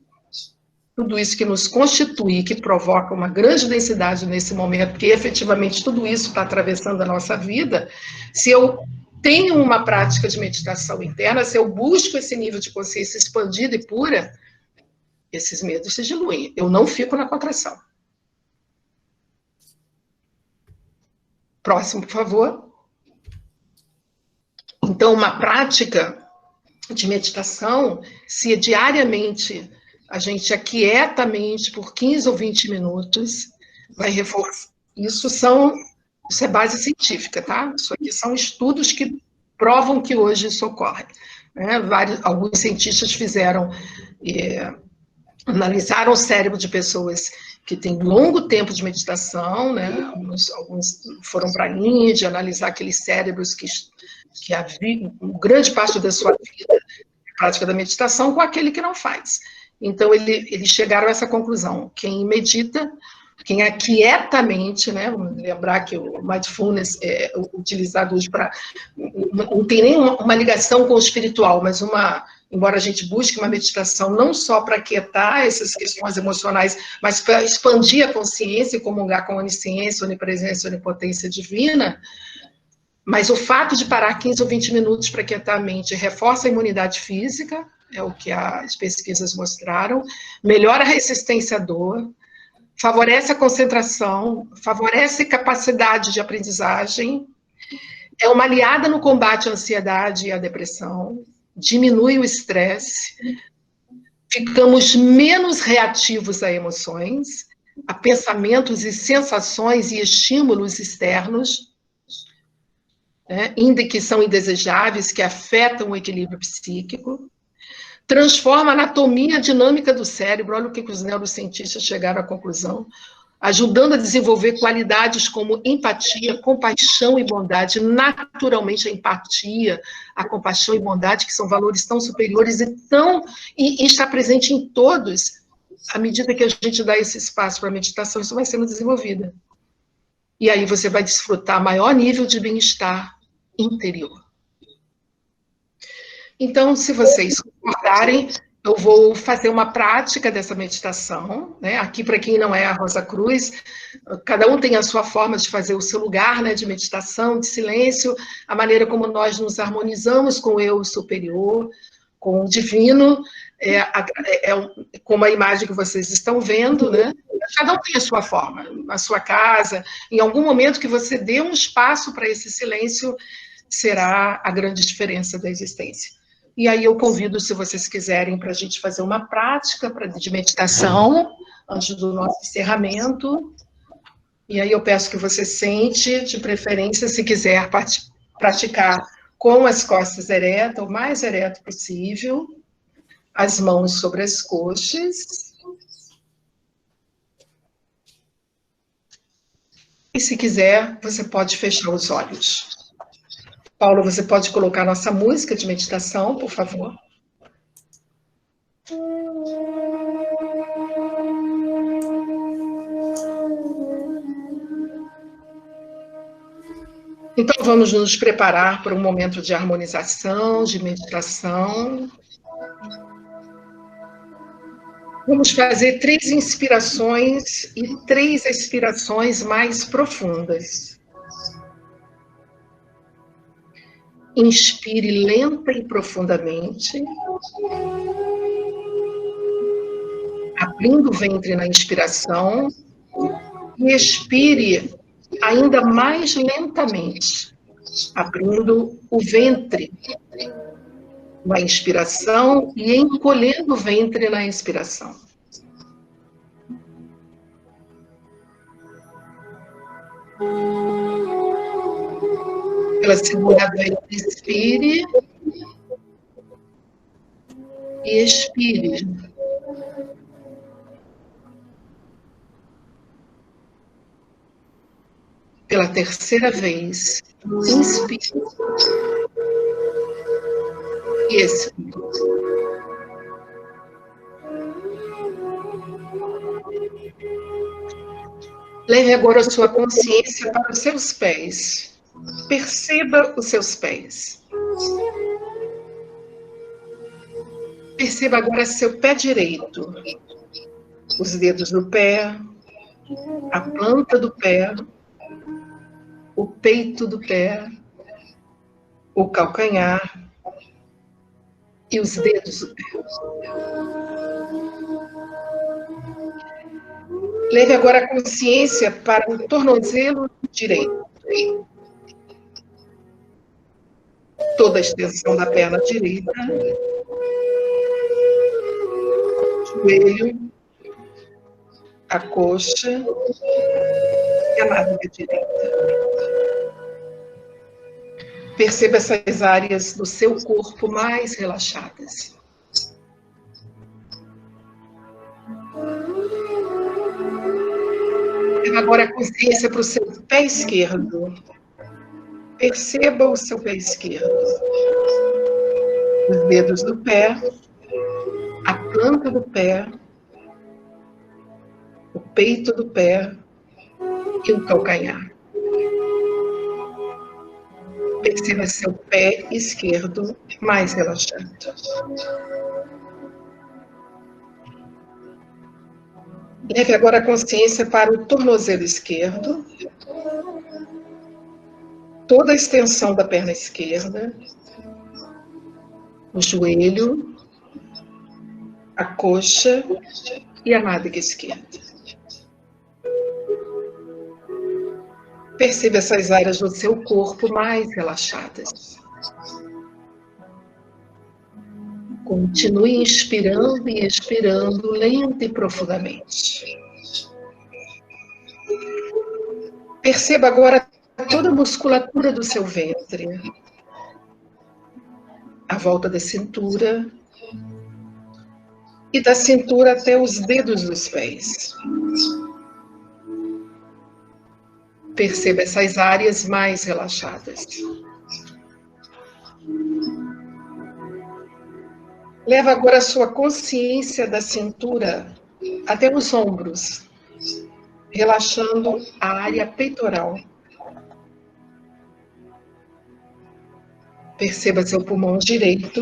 Tudo isso que nos constitui, que provoca uma grande densidade nesse momento, porque efetivamente tudo isso está atravessando a nossa vida, se eu tenho uma prática de meditação interna, se eu busco esse nível de consciência expandida e pura, esses medos se diluem. Eu não fico na contração. Próximo, por favor. Então, uma prática de meditação, se diariamente a gente aquieta a mente por 15 ou 20 minutos, vai reforçar. Isso é base científica, tá? Isso aqui são estudos que provam que hoje isso ocorre, né? Alguns cientistas analisaram o cérebro de pessoas que têm longo tempo de meditação, né? Alguns foram para a Índia analisar aqueles cérebros que grande parte da sua vida prática da meditação com aquele que não faz. Então, eles chegaram a essa conclusão. Quem medita, quem aquieta a mente, né? Vamos lembrar que o mindfulness é utilizado hoje para... Não tem nem uma ligação com o espiritual, mas embora a gente busque uma meditação não só para aquietar essas questões emocionais, mas para expandir a consciência e comungar com a onisciência, onipresença, onipotência divina, mas o fato de parar 15 ou 20 minutos para aquietar a mente reforça a imunidade física, é o que as pesquisas mostraram, melhora a resistência à dor, favorece a concentração, favorece a capacidade de aprendizagem, é uma aliada no combate à ansiedade e à depressão, diminui o estresse, ficamos menos reativos a emoções, a pensamentos e sensações e estímulos externos, né, que são indesejáveis, que afetam o equilíbrio psíquico, transforma a anatomia dinâmica do cérebro, olha o que os neurocientistas chegaram à conclusão, ajudando a desenvolver qualidades como empatia, compaixão e bondade. Naturalmente, a empatia, a compaixão e bondade, que são valores tão superiores e está presente em todos, à medida que a gente dá esse espaço para a meditação, isso vai sendo desenvolvido. E aí você vai desfrutar maior nível de bem-estar interior. Então, se vocês concordarem, eu vou fazer uma prática dessa meditação, né? Aqui, para quem não é a Rosa Cruz, cada um tem a sua forma de fazer o seu lugar, né? De meditação, de silêncio, a maneira como nós nos harmonizamos com o eu superior, com o divino, como a imagem que vocês estão vendo, né? Cada um tem a sua forma, na sua casa, em algum momento que você dê um espaço para esse silêncio, será a grande diferença da existência. E aí eu convido, se vocês quiserem, para a gente fazer uma prática de meditação, antes do nosso encerramento. E aí eu peço que você sente, de preferência, se quiser praticar com as costas eretas, o mais ereto possível, as mãos sobre as coxas. E se quiser, você pode fechar os olhos. Paulo, você pode colocar nossa música de meditação, por favor? Então, vamos nos preparar para um momento de harmonização, de meditação. Vamos fazer 3 inspirações e 3 expirações mais profundas. Inspire lenta e profundamente, abrindo o ventre na inspiração, e expire ainda mais lentamente, abrindo o ventre na inspiração e encolhendo o ventre na expiração. Pela segunda vez, inspire e expire. Pela terceira vez, inspire e expire. Leve agora a sua consciência para os seus pés. Perceba os seus pés. Perceba agora seu pé direito, os dedos do pé, a planta do pé, o peito do pé, o calcanhar e os dedos do pé. Leve agora a consciência para o tornozelo direito. Toda a extensão da perna direita, joelho, a coxa e a nádega direita. Perceba essas áreas do seu corpo mais relaxadas. Leva agora a consciência para o seu pé esquerdo. Perceba o seu pé esquerdo. Os dedos do pé, a planta do pé, o peito do pé e o calcanhar. Perceba seu pé esquerdo mais relaxado. Leve agora a consciência para o tornozelo esquerdo, toda a extensão da perna esquerda, o joelho, a coxa e a nádega esquerda. Perceba essas áreas do seu corpo mais relaxadas. Continue inspirando e expirando lenta e profundamente. Perceba agora toda a musculatura do seu ventre, a volta da cintura e da cintura até os dedos dos pés. Perceba essas áreas mais relaxadas. Leva agora a sua consciência da cintura até os ombros, relaxando a área peitoral. Perceba seu pulmão direito.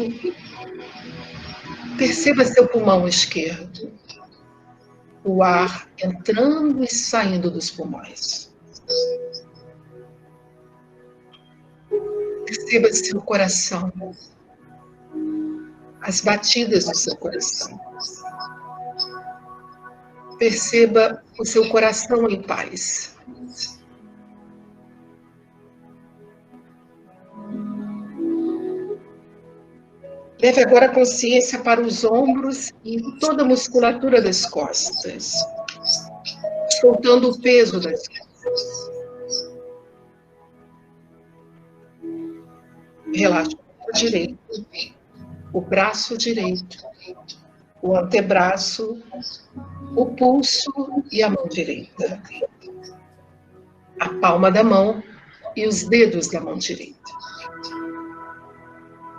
Perceba seu pulmão esquerdo. O ar entrando e saindo dos pulmões. Perceba seu coração. as batidas do seu coração. Perceba o seu coração em paz. Leve agora a consciência para os ombros e toda a musculatura das costas, soltando o peso das costas. Relaxa o direito, o braço direito, o antebraço, o pulso e a mão direita, a palma da mão e os dedos da mão direita.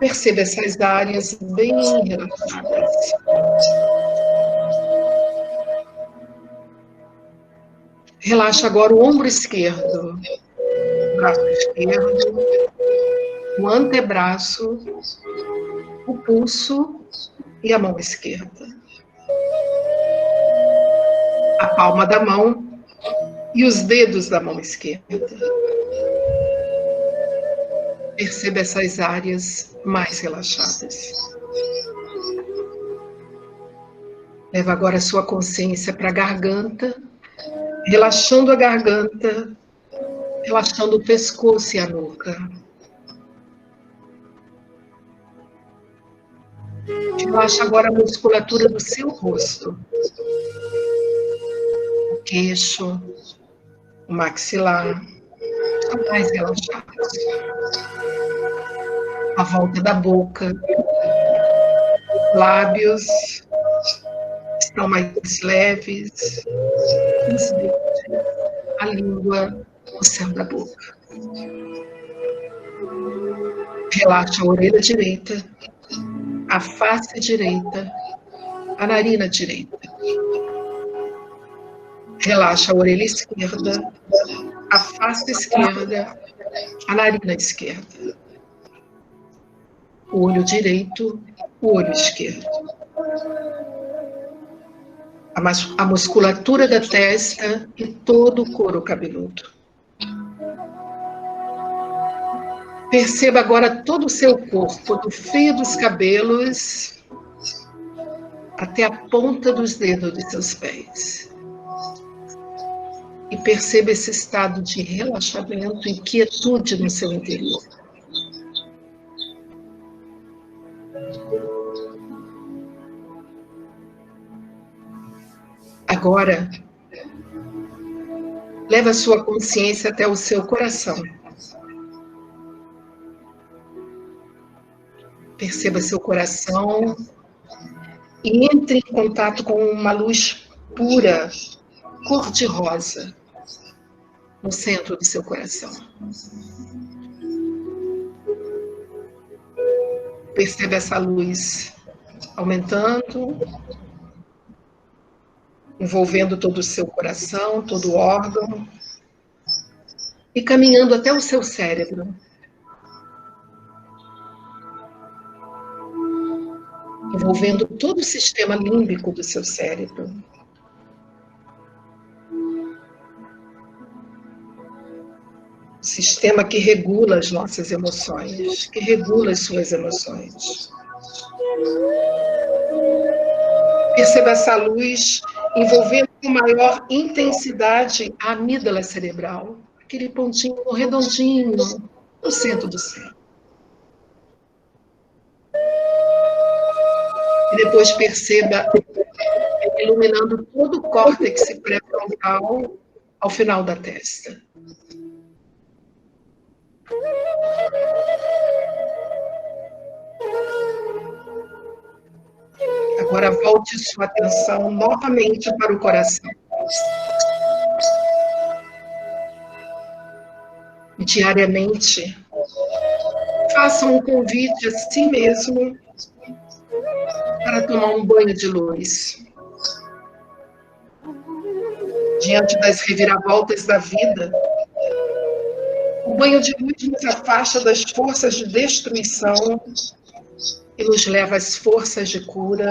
Perceba essas áreas bem relaxadas. Relaxa agora o ombro esquerdo, o braço esquerdo, o antebraço, o pulso e a mão esquerda. A palma da mão e os dedos da mão esquerda. Perceba essas áreas mais relaxadas. Leva agora a sua consciência para a garganta, relaxando a garganta, relaxando o pescoço e a nuca. Relaxa agora a musculatura do seu rosto. O queixo, o maxilar, estão mais relaxados. A volta da boca, lábios estão mais leves, os dentes, a língua, o céu da boca. Relaxa a orelha direita, a face direita, a narina direita. Relaxa a orelha esquerda, a face esquerda, a narina esquerda. O olho direito, o olho esquerdo. A musculatura da testa e todo o couro cabeludo. Perceba agora todo o seu corpo, do fio dos cabelos até a ponta dos dedos de seus pés. E perceba esse estado de relaxamento e quietude no seu interior. Agora, leva a sua consciência até o seu coração. Perceba seu coração e entre em contato com uma luz pura, cor-de-rosa, no centro do seu coração. Perceba essa luz aumentando, envolvendo todo o seu coração, todo o órgão, e caminhando até o seu cérebro. Envolvendo todo o sistema límbico do seu cérebro. O sistema que regula as nossas emoções, que regula as suas emoções. Perceba essa luz envolvendo com maior intensidade a amígdala cerebral, aquele pontinho redondinho no centro do cérebro. E depois perceba iluminando todo o córtex pré-frontal ao final da testa. Agora volte sua atenção novamente para o coração. E diariamente, faça um convite a si mesmo para tomar um banho de luz. Diante das reviravoltas da vida, o banho de luz nos afasta das forças de destruição e nos leva às forças de cura,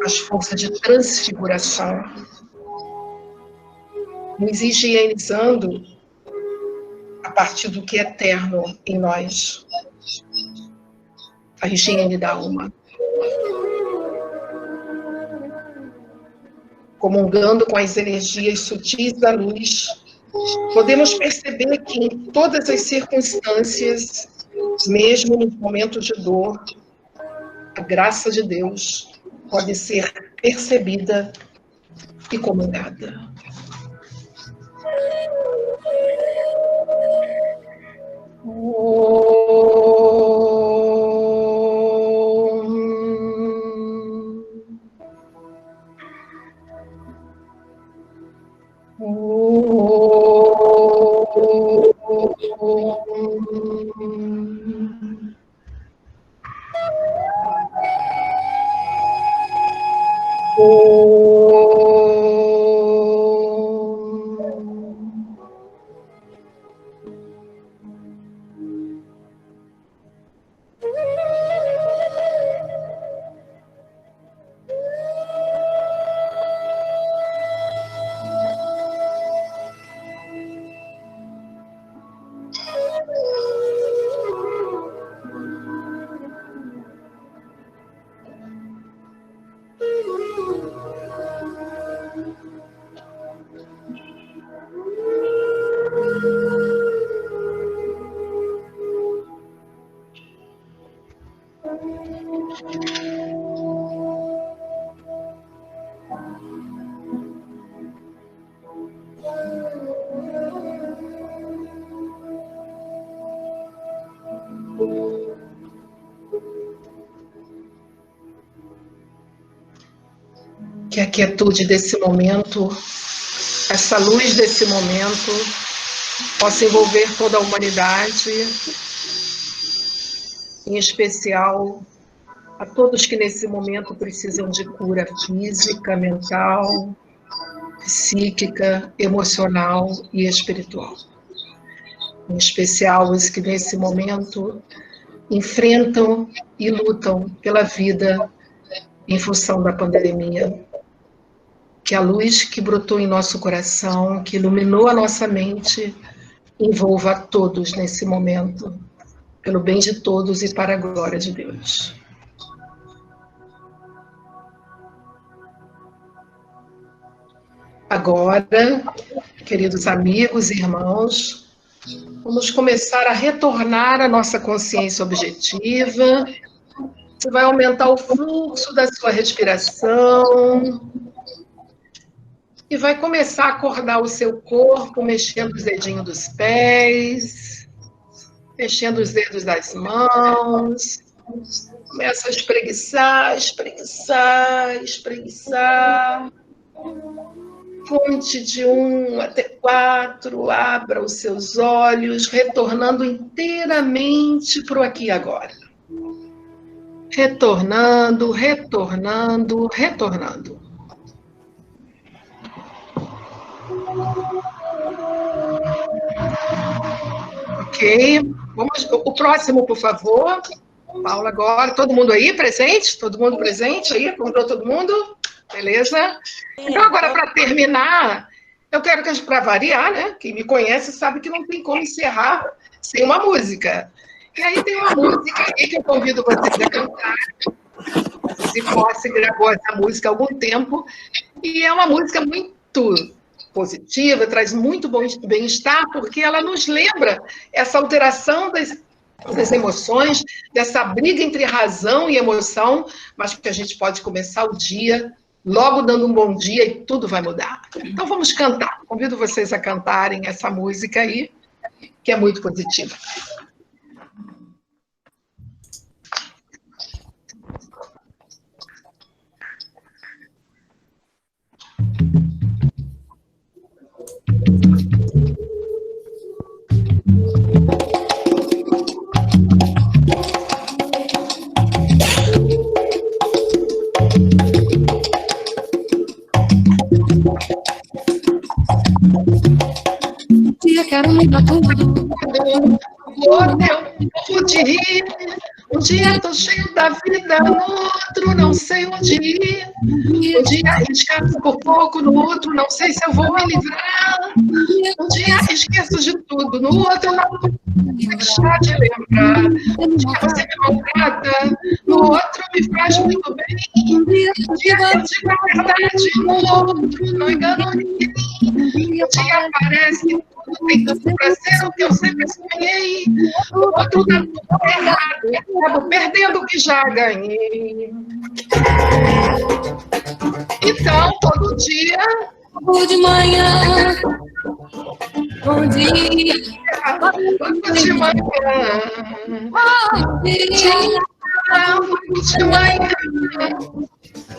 às forças de transfiguração, nos higienizando a partir do que é eterno em nós. a higiene da alma. Comungando com as energias sutis da luz, podemos perceber que em todas as circunstâncias, mesmo nos momentos de dor, a graça de Deus pode ser percebida e comungada. Que a quietude desse momento, essa luz desse momento, possa envolver toda a humanidade, em especial a todos que nesse momento precisam de cura física, mental, psíquica, emocional e espiritual. Em especial os que nesse momento enfrentam e lutam pela vida em função da pandemia. Que a luz que brotou em nosso coração, que iluminou a nossa mente, envolva a todos nesse momento, pelo bem de todos e para a glória de Deus. Agora, queridos amigos e irmãos, vamos começar a retornar à nossa consciência objetiva. Você vai aumentar o fluxo da sua respiração e vai começar a acordar o seu corpo, mexendo os dedinhos dos pés, mexendo os dedos das mãos. Começa a espreguiçar, espreguiçar, espreguiçar. Conte de 1 até 4, abra os seus olhos, retornando inteiramente para o aqui e agora. Retornando, retornando, retornando. Ok, vamos, o próximo, por favor. Paula agora, todo mundo aí presente? Todo mundo presente aí? Acordou todo mundo? Beleza? Então agora, para terminar, eu quero que, para variar, né? Quem me conhece sabe que não tem como encerrar sem uma música. E aí tem uma música aí que eu convido vocês a cantar. Se Posse gravou essa música há algum tempo, e é uma música muito positiva, traz muito bem-estar, porque ela nos lembra essa alteração das emoções, dessa briga entre razão e emoção, mas que a gente pode começar o dia logo dando um bom dia e tudo vai mudar. Então vamos cantar. Convido vocês a cantarem essa música aí, que é muito positiva. Quero mudar tudo. O teu povo de rir, Um dia tô cheio da vida, no outro não sei onde ir. Um dia arriscado por pouco, no outro não sei se eu vou me livrar. Um dia esqueço de tudo, no outro não vou deixar de lembrar. Um dia você me maltrata, no outro me faz muito bem. Um dia eu digo a verdade, no outro não engano ninguém. Um dia parece que tudo tem tudo para ser o que eu sempre sonhei. No outro dá tudo errado, acabo perdendo o que já ganhei. Então, todo dia... De manhã, bom dia, Logo de manhã, bom dia, logo de manhã,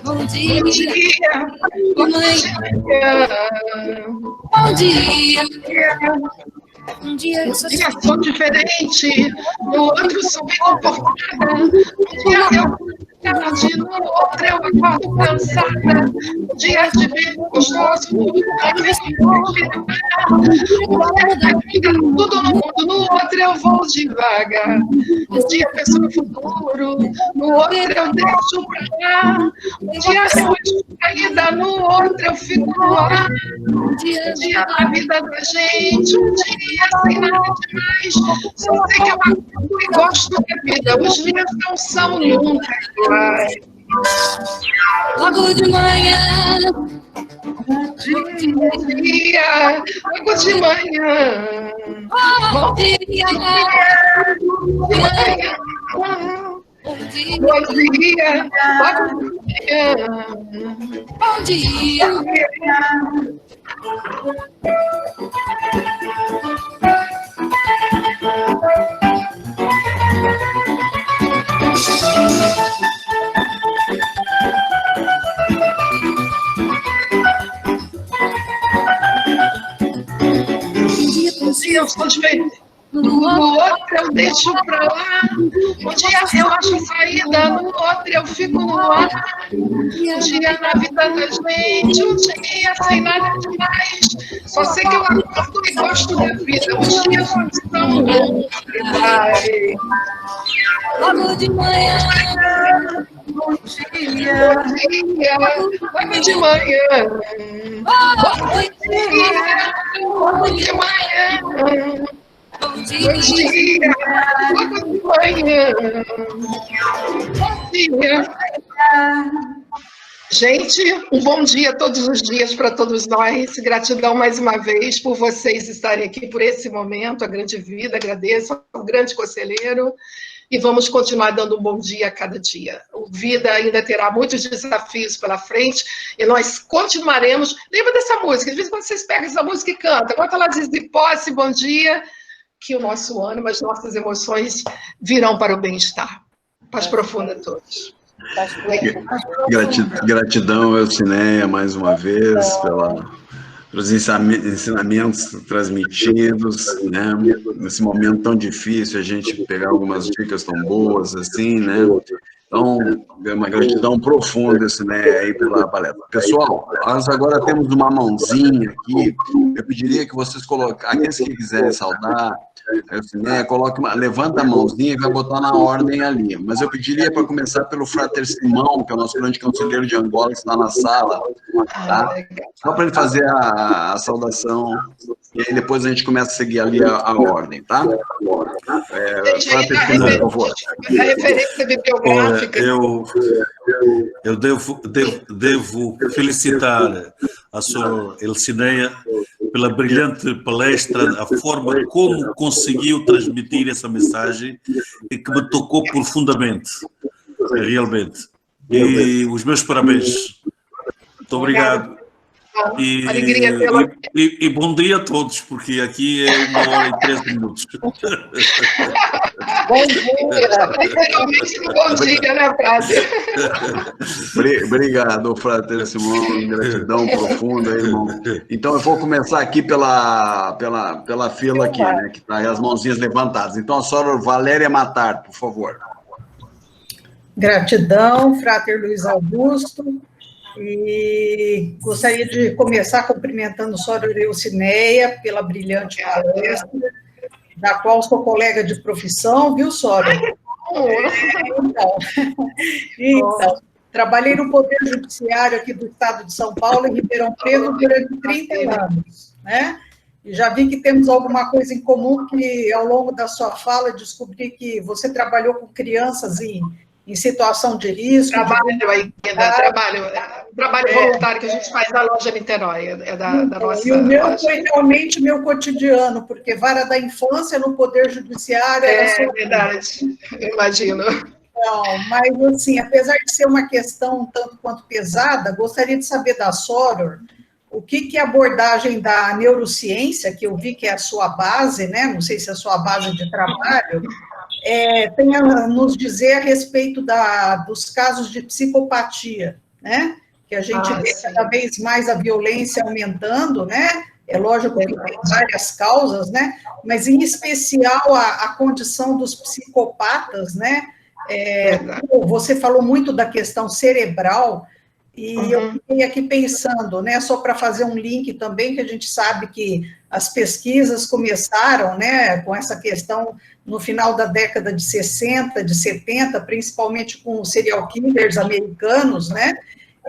bom dia, bom dia, logo de manhã. bom dia. Um dia eu sou dia sou diferente, no outro sou bem comportada. Um dia eu tarde, no outro eu acordo cansada. Um dia de bem gostoso, no outro eu venho tudo no mundo, no outro eu vou devagar. Um dia penso no futuro, no outro eu deixo pra lá. Um dia eu estou caída, no outro eu fico no ar. Um dia na vida da gente, um dia sem nada demais. Só sei que eu acordo e gosto da vida. Os dias não são nunca iguais. logo de manhã, Dia, logo de manhã. bom dia, Bom dia, bom dia, logo de manhã. bom dia. Um dia eu sou diferente, no outro eu deixo pra lá. Um dia eu acho a saída, no outro eu fico no ar. Um dia na vida da gente, um dia sem nada demais. Só sei que eu acordo e gosto da vida. Os dias não estão iguais. Logo de manhã, Bom dia, logo de manhã. bom dia, Logo de manhã. bom Bom dia. dia, logo de manhã. Bom dia. Gente, um bom dia todos os dias para todos nós. Gratidão mais uma vez por vocês estarem aqui por esse momento, a grande vida. Agradeço ao grande conselheiro. E vamos continuar dando um bom dia a cada dia. A vida ainda terá muitos desafios pela frente e nós continuaremos. Lembra dessa música? Às vezes quando vocês pegam essa música e cantam, bota lá diz de posse, bom dia, que o nosso ânimo, as nossas emoções virão para o bem-estar. Paz profunda a todos. Gratidão, Elcineia, mais uma vez, pelos ensinamentos transmitidos, né? Nesse momento tão difícil, a gente pegar algumas dicas tão boas, assim, né? Então, uma gratidão profunda, Elcineia, aí pela palestra. Pessoal, nós agora temos uma mãozinha aqui, eu pediria que vocês coloquem, aqueles que quiserem saudar, Elcineia, levanta a mãozinha e vai botar na ordem ali. Mas eu pediria para começar pelo Frater Simão, que é o nosso grande conselheiro de Angola, que está na sala, tá? Só para ele fazer a saudação, e aí depois a gente começa a seguir ali a ordem, tá? Frater Simão, por favor. A referência bibliográfica. Eu devo felicitar a senhora Elcineia pela brilhante palestra, a forma como conseguiu transmitir essa mensagem e que me tocou profundamente, realmente. E os meus parabéns. Muito obrigado. E bom dia a todos, porque aqui é 1h13. Bom dia. Bom dia, né, Frater? Obrigado, Frater Simão, gratidão profunda, irmão. Então, eu vou começar aqui pela fila aqui, né, que está as mãozinhas levantadas. Então, a senhora Valéria Matar, por favor. Gratidão, Frater Luiz Augusto. E gostaria de começar cumprimentando a senhora Elcineia pela brilhante palestra, da qual sou colega de profissão, viu, Sora? Então, trabalhei no Poder Judiciário aqui do Estado de São Paulo, em Ribeirão Preto, durante 30 anos, né? E já vi que temos alguma coisa em comum, que ao longo da sua fala descobri que você trabalhou com crianças em situação de risco. Trabalho voluntário que a gente faz na loja Niterói, é da nossa. E o meu loja. foi realmente meu cotidiano, porque vara da infância no Poder Judiciário. É verdade, eu imagino. Não, mas assim, apesar de ser uma questão um tanto quanto pesada, gostaria de saber da Soror o que é a abordagem da neurociência, que eu vi que é a sua base, né? Não sei se é a sua base de trabalho, tem a nos dizer a respeito dos casos de psicopatia, né? Que a gente vê cada vez mais a violência aumentando, né? É lógico que tem várias causas, né? Mas, em especial, a condição dos psicopatas, né? Você falou muito da questão cerebral, e eu fiquei aqui pensando, né, só para fazer um link também, que a gente sabe que as pesquisas começaram, né, com essa questão no final da década de 60, de 70, principalmente com os serial killers americanos, né?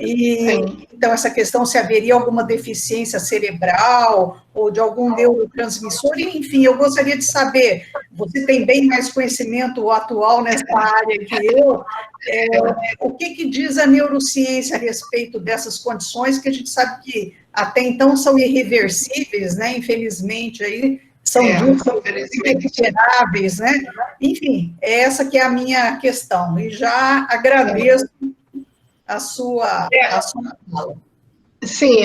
Então, essa questão se haveria alguma deficiência cerebral ou de algum neurotransmissor, enfim, eu gostaria de saber, você tem bem mais conhecimento atual nessa área que eu, o que diz a neurociência a respeito dessas condições que a gente sabe que até então são irreversíveis, né? Infelizmente, aí são irrecuperáveis, né? Enfim, essa que é a minha questão, e já agradeço a sua fala. Sim,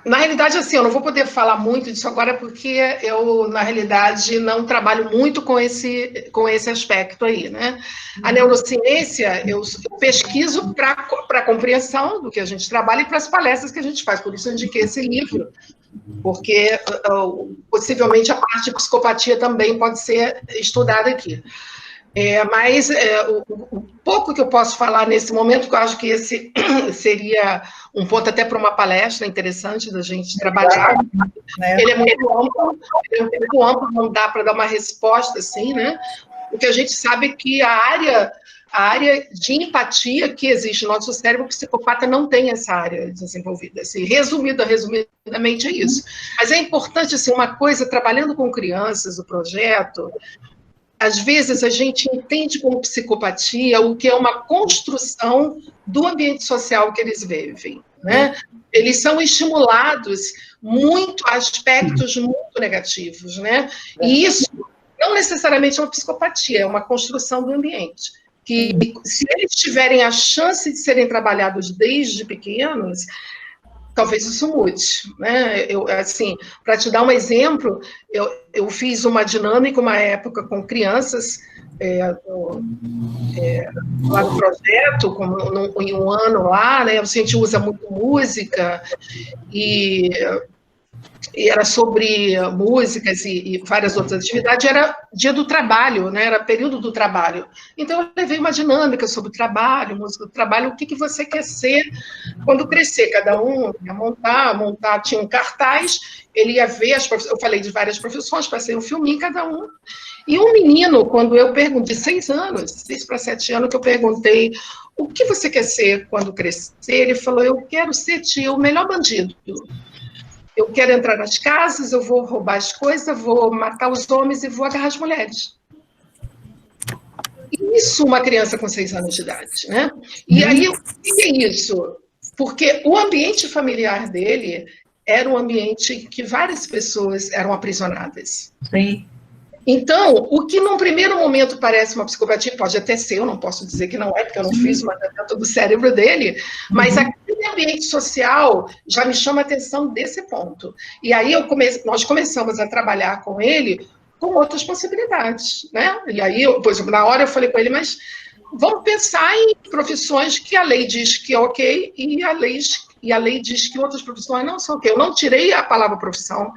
na realidade, assim, eu não vou poder falar muito disso agora, porque eu, na realidade, não trabalho muito com esse aspecto aí, né? A neurociência, eu pesquiso para a compreensão do que a gente trabalha e para as palestras que a gente faz, por isso eu indiquei esse livro, porque possivelmente a parte de psicopatia também pode ser estudada aqui. Mas o pouco que eu posso falar nesse momento, que eu acho que esse seria um ponto até para uma palestra interessante da gente trabalhar, ele é muito amplo, não dá para dar uma resposta assim, né? Porque a gente sabe que a área de empatia que existe no nosso cérebro, o psicopata não tem essa área desenvolvida. Assim, resumidamente é isso. Mas é importante, assim, uma coisa, trabalhando com crianças, o projeto, às vezes a gente entende como psicopatia o que é uma construção do ambiente social que eles vivem, né? Eles são estimulados muito a aspectos muito negativos, né? E isso não necessariamente é uma psicopatia, é uma construção do ambiente. Que se eles tiverem a chance de serem trabalhados desde pequenos, talvez isso mude, né? Assim, para te dar um exemplo, eu fiz uma dinâmica, uma época com crianças lá no projeto, em um ano lá, né? A gente usa muito música e era sobre músicas e várias outras atividades, era dia do trabalho, né? Era período do trabalho. Então, eu levei uma dinâmica sobre o trabalho, música do trabalho, o que você quer ser quando crescer. Cada um ia montar, tinha um cartaz, ele ia ver, eu falei de várias profissões, passei um filminho cada um. E um menino, quando eu perguntei, de 6 anos, 6 para 7 anos, que eu perguntei, o que você quer ser quando crescer? Ele falou, eu quero ser, tio, o melhor bandido. Eu quero entrar nas casas, eu vou roubar as coisas, vou matar os homens e vou agarrar as mulheres. Isso uma criança com 6 anos de idade, né? E aí, o que é isso? Porque o ambiente familiar dele era um ambiente que várias pessoas eram aprisionadas. Sim. Então, o que num primeiro momento parece uma psicopatia, pode até ser, eu não posso dizer que não é, porque eu não fiz uma teta do cérebro dele, mas aquele ambiente social já me chama a atenção desse ponto. E aí nós começamos a trabalhar com ele com outras possibilidades, né? E aí, por exemplo, na hora eu falei com ele, mas vamos pensar em profissões que a lei diz que é ok e a lei diz que outras profissões não são ok. Eu não tirei a palavra profissão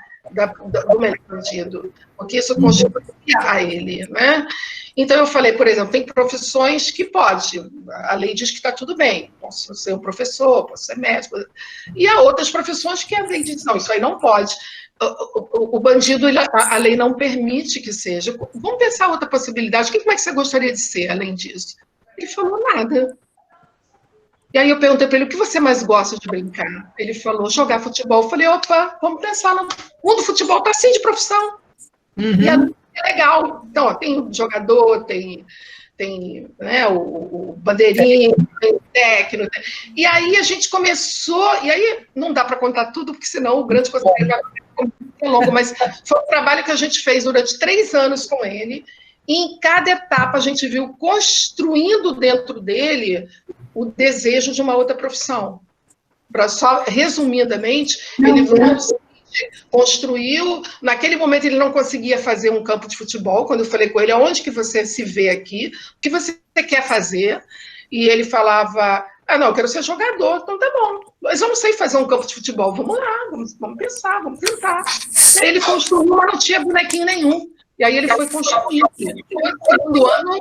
do melhor bandido, porque isso constitui a ele, né? Então, eu falei, por exemplo, tem profissões que pode, a lei diz que está tudo bem, posso ser um professor, posso ser médico. E há outras profissões que a lei diz, não, isso aí não pode. O bandido, a lei não permite que seja. Vamos pensar outra possibilidade. Como é que você gostaria de ser, além disso? Ele falou nada. E aí eu perguntei para ele, o que você mais gosta de brincar? Ele falou, jogar futebol. Eu falei, opa, vamos pensar, no mundo do futebol está assim de profissão. E é legal. Então, ó, tem jogador, tem né, o bandeirinho, tem o técnico. E aí a gente começou, e aí não dá para contar tudo, porque senão o grande conselheiro vai ficar muito longo, mas foi um trabalho que a gente fez durante 3 anos com ele, e em cada etapa a gente viu construindo dentro dele o desejo de uma outra profissão. Para só, resumidamente, ele construiu, naquele momento ele não conseguia fazer um campo de futebol, quando eu falei com ele, aonde que você se vê aqui, o que você quer fazer? E ele falava, não, eu quero ser jogador, então tá bom, mas eu não sei fazer um campo de futebol, vamos lá, vamos pensar, vamos tentar. Aí ele construiu, mas não tinha bonequinho nenhum, e aí ele foi construindo. No segundo ano,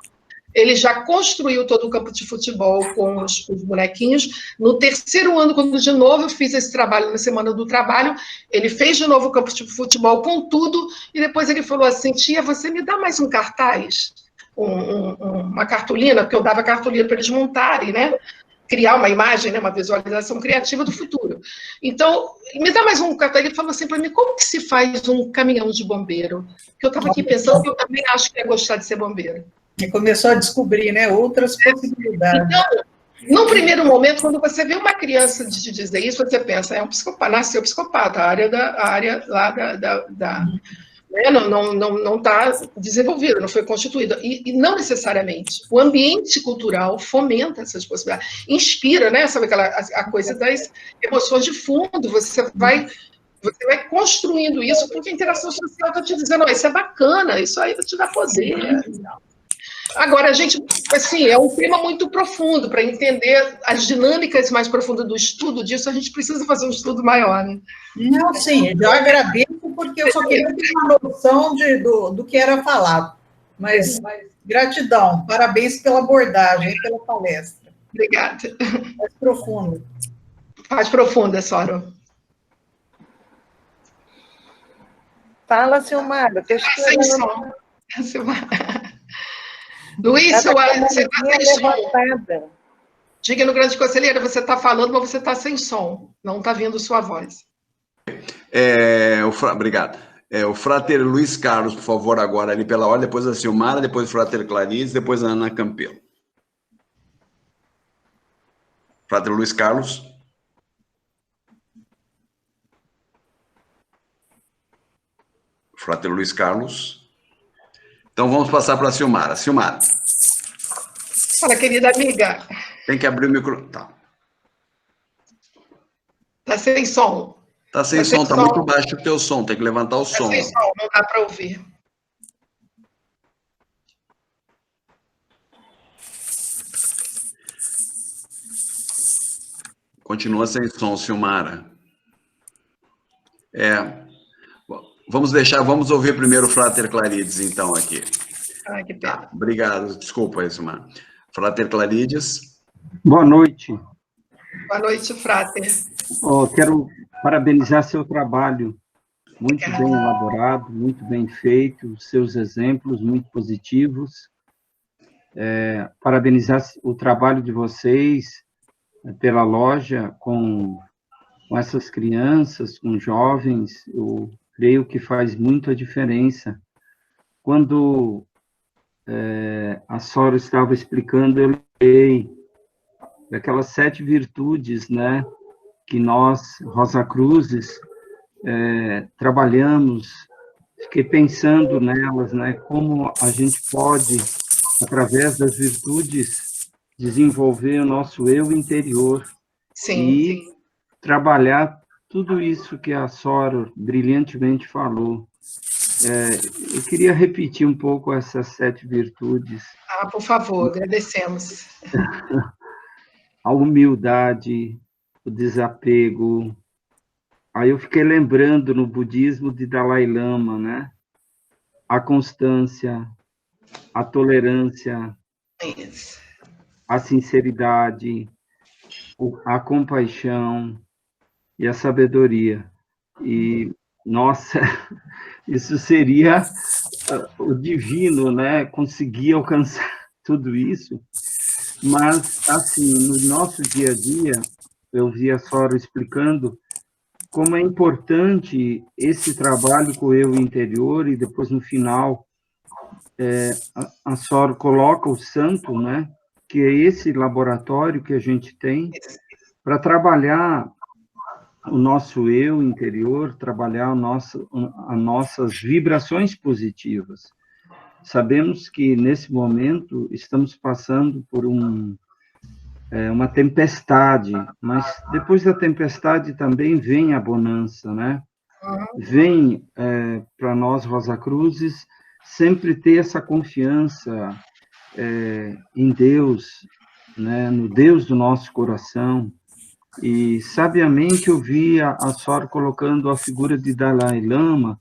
ele já construiu todo o campo de futebol com os bonequinhos. No terceiro ano, quando de novo eu fiz esse trabalho na Semana do Trabalho, ele fez de novo o campo de futebol com tudo, e depois ele falou assim, tia, você me dá mais um cartaz? Uma cartolina, porque eu dava cartolina para eles montarem, né? Criar uma imagem, né? Uma visualização criativa do futuro. Então, me dá mais um cartaz. Ele falou assim para mim, como que se faz um caminhão de bombeiro? Porque eu estava aqui pensando que eu também acho que ia gostar de ser bombeiro. E começou a descobrir, né, outras possibilidades. Então, num primeiro momento, quando você vê uma criança te dizer isso, você pensa, é um psicopata, nasceu psicopata, a área lá né, não está desenvolvida, não foi constituída. E não necessariamente. O ambiente cultural fomenta essas possibilidades, inspira, né, sabe a coisa das emoções de fundo, você vai construindo isso, porque a interação social está te dizendo, isso é bacana, isso aí vai te dar poder. Agora, a gente, assim, é um tema muito profundo, para entender as dinâmicas mais profundas do estudo disso, a gente precisa fazer um estudo maior, né? Não, sim, eu agradeço, porque eu só queria ter uma noção do que era falado. Mas gratidão, parabéns pela abordagem, pela palestra. Obrigada. Mais profunda. Mais profunda, Soro. Fala, Silmara. Sem som. Silmara. Luiz, você está sem som. Diga no grande conselheiro, você está falando, mas você está sem som. Não está vindo sua voz. Obrigado. O Frater Luiz Carlos, por favor, agora ali pela ordem, depois a Silmara, depois o Frater Clarice, depois a Ana Campelo. Frater Luiz Carlos. Frater Luiz Carlos. Então, vamos passar para a Silmara. Silmara. Fala, querida amiga. Tem que abrir o microfone. Tá. Tá sem som. Tá sem som, tá muito baixo o teu som, tem que levantar o som. Tá sem som, não dá para ouvir. Continua sem som, Silmara. Vamos ouvir primeiro o Frater Clarides, então, aqui. Ai, que pena. Tá, obrigado, desculpa, Silmara. Frater Clarides. Boa noite. Boa noite, Frater. Quero parabenizar seu trabalho, muito bem elaborado, muito bem feito, seus exemplos muito positivos. Parabenizar o trabalho de vocês pela loja com essas crianças, com jovens, eu creio que faz muita diferença. Quando a Sora estava explicando, eu lembrei daquelas 7 virtudes, né, que nós, Rosa Cruzes, trabalhamos. Fiquei pensando nelas, né, como a gente pode, através das virtudes, desenvolver o nosso eu interior. Sim, e sim. Trabalhar tudo isso que a Sora brilhantemente falou. Eu queria repetir um pouco essas 7 virtudes. Por favor, agradecemos. A humildade, o desapego. Aí eu fiquei lembrando no budismo de Dalai Lama, né? A constância, a tolerância, Isso. a sinceridade, a compaixão e a sabedoria. E, nossa, isso seria o divino, né? Conseguir alcançar tudo isso. Mas, assim, no nosso dia a dia, eu vi a Sora explicando como é importante esse trabalho com o eu interior, e depois, no final, a Sora coloca o santo, né? Que é esse laboratório que a gente tem para trabalhar o nosso eu interior, trabalhar as nossas vibrações positivas. Sabemos que, nesse momento, estamos passando por uma tempestade, mas depois da tempestade também vem a bonança, né? Vem para nós, Rosa Cruzes, sempre ter essa confiança em Deus, né? No Deus do nosso coração. E, sabiamente, eu vi a Sora colocando a figura de Dalai Lama,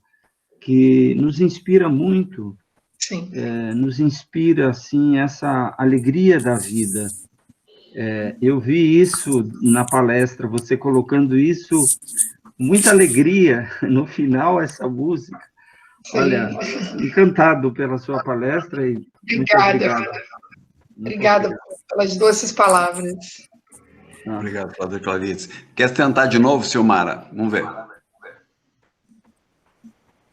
que nos inspira muito. Sim. Nos inspira, assim, essa alegria da vida. Eu vi isso na palestra, você colocando isso, muita alegria, no final, essa música. Sim. Olha, encantado pela sua palestra e Obrigada. Obrigada pelas doces palavras. Obrigado, Padre Clarice. Quer tentar de novo, Silmara? Vamos ver.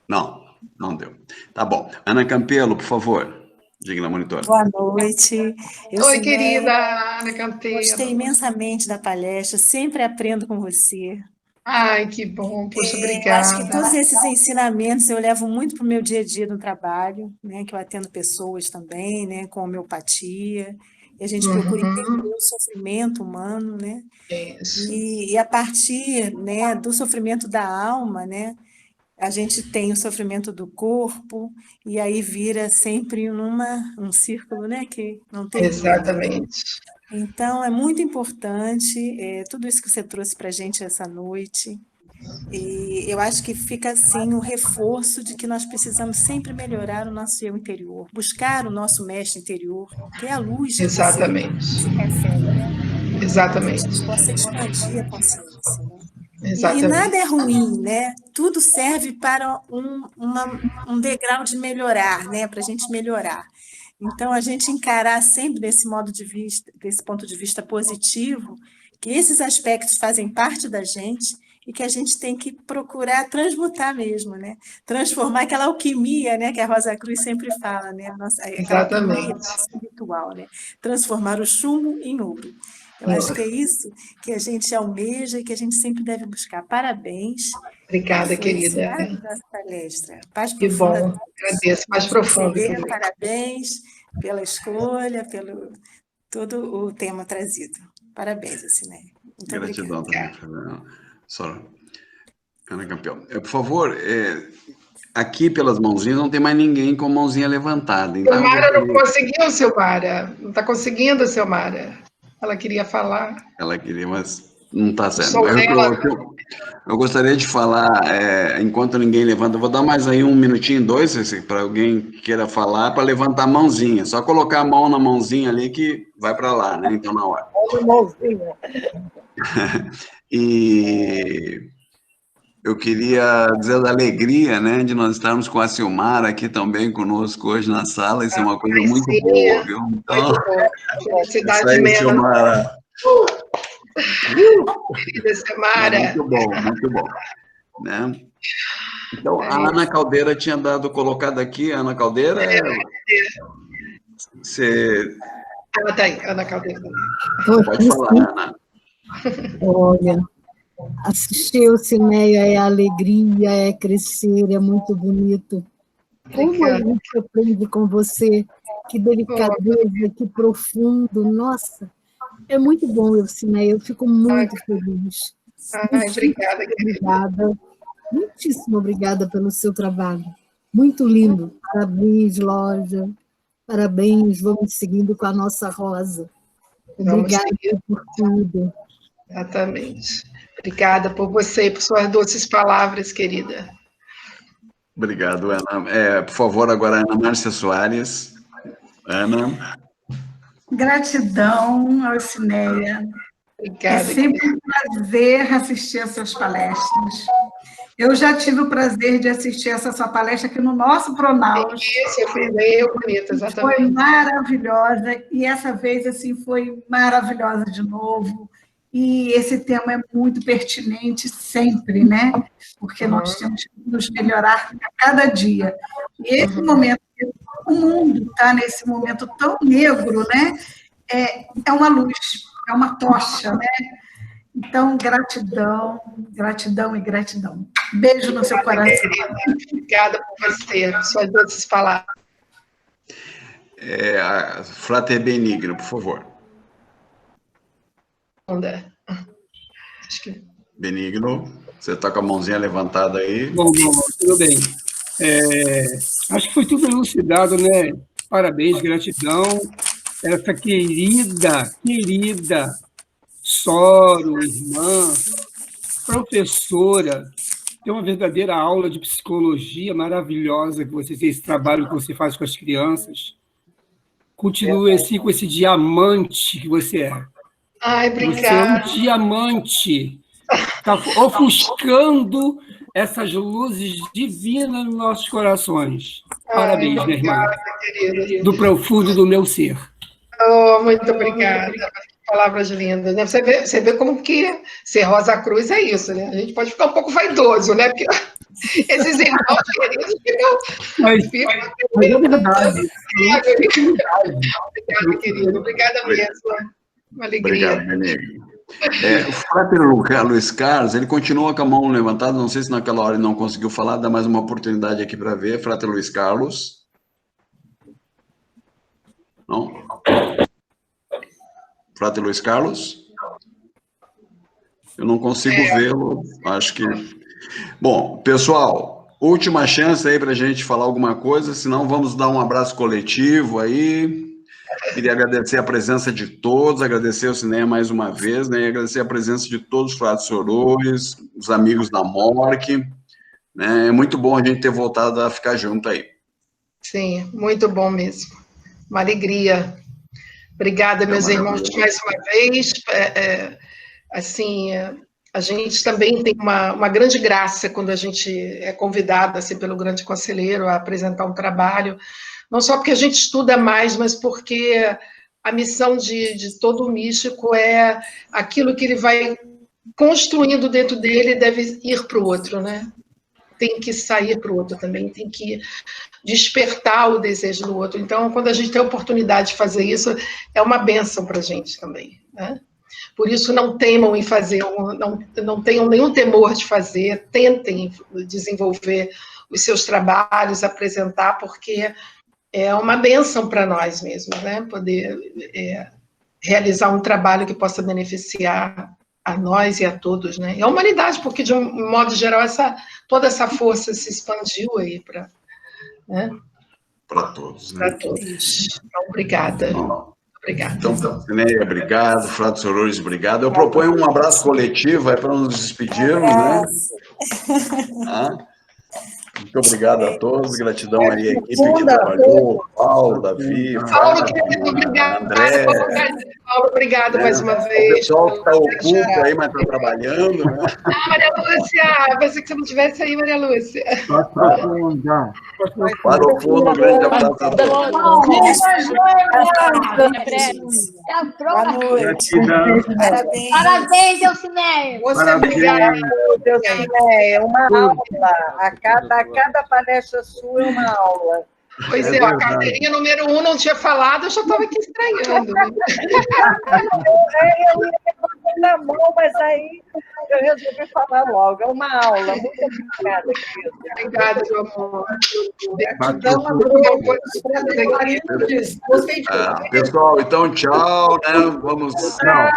Não deu. Tá bom. Ana Campelo, por favor. Diga na monitora. Boa noite. Oi, querida Ana Campelo. Gostei imensamente da palestra, sempre aprendo com você. Ai, que bom, poxa, Eu obrigada. acho que todos esses ensinamentos eu levo muito para o meu dia a dia no trabalho, né, que eu atendo pessoas também, né, com homeopatia, e a gente procura entender o sofrimento humano, né, e a partir, né, do sofrimento da alma, né, a gente tem o sofrimento do corpo, e aí vira sempre um círculo, né, que não tem. Exatamente. Então, é muito importante tudo isso que você trouxe para a gente essa noite. E eu acho que fica, assim, o reforço de que nós precisamos sempre melhorar o nosso eu interior, buscar o nosso mestre interior, que é a luz que Exatamente. você refere, né? Exatamente. Que a gente possa expandir a consciência, né? Exatamente. E nada é ruim, né? Tudo serve para um degrau de melhorar, né? Para a gente melhorar. Então, a gente encarar sempre desse ponto de vista positivo, que esses aspectos fazem parte da gente e que a gente tem que procurar transmutar mesmo, né? Transformar aquela alquimia, né? Que a Rosa Cruz sempre fala, né? Aquela alquimia espiritual, né? Transformar o chumbo em ouro. Eu acho que é isso que a gente almeja e que a gente sempre deve buscar. Parabéns. Obrigada, querida. Maravilhosa palestra. Paz que profunda. Bom, agradeço. Mais profundo. Parabéns pela escolha, pelo todo o tema trazido. Parabéns, Acineia. Muito Gratidão obrigada. também, Sora. Ana Campeão. Por favor, aqui pelas mãozinhas não tem mais ninguém com mãozinha levantada. Então Silmara não conseguiu, Silmara. Não está conseguindo, Silmara. Ela queria falar. Ela queria, mas não está certo. Eu gostaria de falar, enquanto ninguém levanta, eu vou dar mais aí 1 minutinho, 2, para alguém que queira falar, para levantar a mãozinha. Só colocar a mão na mãozinha ali que vai para lá, né? Então, na hora. Mãozinha. E eu queria dizer da alegria, né, de nós estarmos com a Silmara aqui também conosco hoje na sala. Isso é uma coisa muito boa, viu? Então, felicidade aí, Silmara. Querida Silmara. Muito bom. Né? Então, a Ana Caldeira tinha colocado aqui, a Ana Caldeira. Ela está aí, Ana Caldeira. Pode falar, Ana. Olha, assistir o Cineia é alegria, é crescer, é muito bonito. Como a gente aprende com você, que delicadeza, que profundo, nossa, é muito bom, Cineia, eu fico muito feliz. Obrigada. Muitíssimo obrigada pelo seu trabalho, muito lindo, parabéns, loja, parabéns, vamos seguindo com a nossa Rosa. Obrigada por tudo. Exatamente. Obrigada por você e por suas doces palavras, querida. Obrigado, Ana. Por favor, agora, Ana Márcia Soares. Ana. Gratidão, Alcineia, Obrigada. sempre um prazer assistir às suas palestras. Eu já tive o prazer de assistir essa sua palestra aqui no nosso Pronaus. Isso, eu fui bem bonita, exatamente. Foi maravilhosa, e essa vez assim foi maravilhosa de novo. E esse tema é muito pertinente sempre, né? Porque nós temos que nos melhorar a cada dia. E esse momento, o mundo está nesse momento tão negro, né? É uma luz, é uma tocha, né? Então, gratidão, gratidão e gratidão. Beijo no seu coração. Obrigada por você, suas doces palavras. Frater Benigno, por favor. Acho que... Benigno, você está com a mãozinha levantada aí. Bom, tudo bem. Acho que foi tudo elucidado, né? Parabéns, gratidão. Essa querida Soro, irmã, professora, tem uma verdadeira aula de psicologia maravilhosa que você fez, esse trabalho que você faz com as crianças. Continue assim com esse diamante que você é. Ai, obrigada. Você é um diamante. Está ofuscando essas luzes divinas nos nossos corações. Parabéns, minha irmã. Querida. Do profundo do meu ser. Oh, muito obrigada. Palavras lindas, né? Você vê como que ser Rosa Cruz é isso, né? A gente pode ficar um pouco vaidoso, né? Porque esses irmãos queridos ficam... Mas é verdade. Obrigada, querido. Obrigada mesmo. Uma alegria. Obrigado, Benigno. O Frater Luiz Carlos, ele continua com a mão levantada, não sei se naquela hora ele não conseguiu falar, dá mais uma oportunidade aqui para ver. Frater Luiz Carlos. Não? Frater Luiz Carlos? Eu não consigo vê-lo, acho que... Bom, pessoal, última chance aí para a gente falar alguma coisa, senão vamos dar um abraço coletivo aí. Queria agradecer a presença de todos, agradecer ao Cineia mais uma vez, né, e agradecer a presença de todos os fratres sorores, os amigos da MORC, né, é muito bom a gente ter voltado a ficar junto aí. Sim, muito bom mesmo, uma alegria. Obrigada, meus irmãos, mais uma vez. A gente também tem uma grande graça quando a gente é convidado assim, pelo grande conselheiro a apresentar um trabalho, não só porque a gente estuda mais, mas porque a missão de todo místico é aquilo que ele vai construindo dentro dele deve ir para o outro, né? Tem que sair para o outro também, tem que despertar o desejo do outro. Então, quando a gente tem a oportunidade de fazer isso, é uma bênção para a gente também, né? Por isso, não temam em fazer, não tenham nenhum temor de fazer, tentem desenvolver os seus trabalhos, apresentar, porque é uma bênção para nós mesmos, né? Poder realizar um trabalho que possa beneficiar a nós e a todos, né? E a humanidade, porque, de um modo geral, toda essa força se expandiu aí para... Né? Para todos. Né? Para todos. Então, obrigada. Obrigada. Então, Cineia, obrigado. Fratres sorores, obrigado. Eu proponho um abraço coletivo para nos despedirmos, né? Muito obrigado a todos, gratidão aí à equipe que trabalhou, Paulo, Davi, Paulo, querido, obrigado. André. Paulo, obrigado mais uma vez. O pessoal que está oculto aí, mas está trabalhando, né? Maria Lúcia, pensei que você não estivesse aí, Maria Lúcia. Para o fundo, um grande abraço a todos. Boa noite. Parabéns. Parabéns, Elcinéia. Obrigado, Elcinéia. Uma aula. A cada palestra sua é uma aula. Pois a carteirinha número 1 não tinha falado, eu já estava aqui estranhando. Eu ia levantar na mão, mas aí eu resolvi falar logo. É uma aula. Muito obrigada, querida. Obrigada, meu amor. Pessoal, então tchau, né? Vamos. Tchau.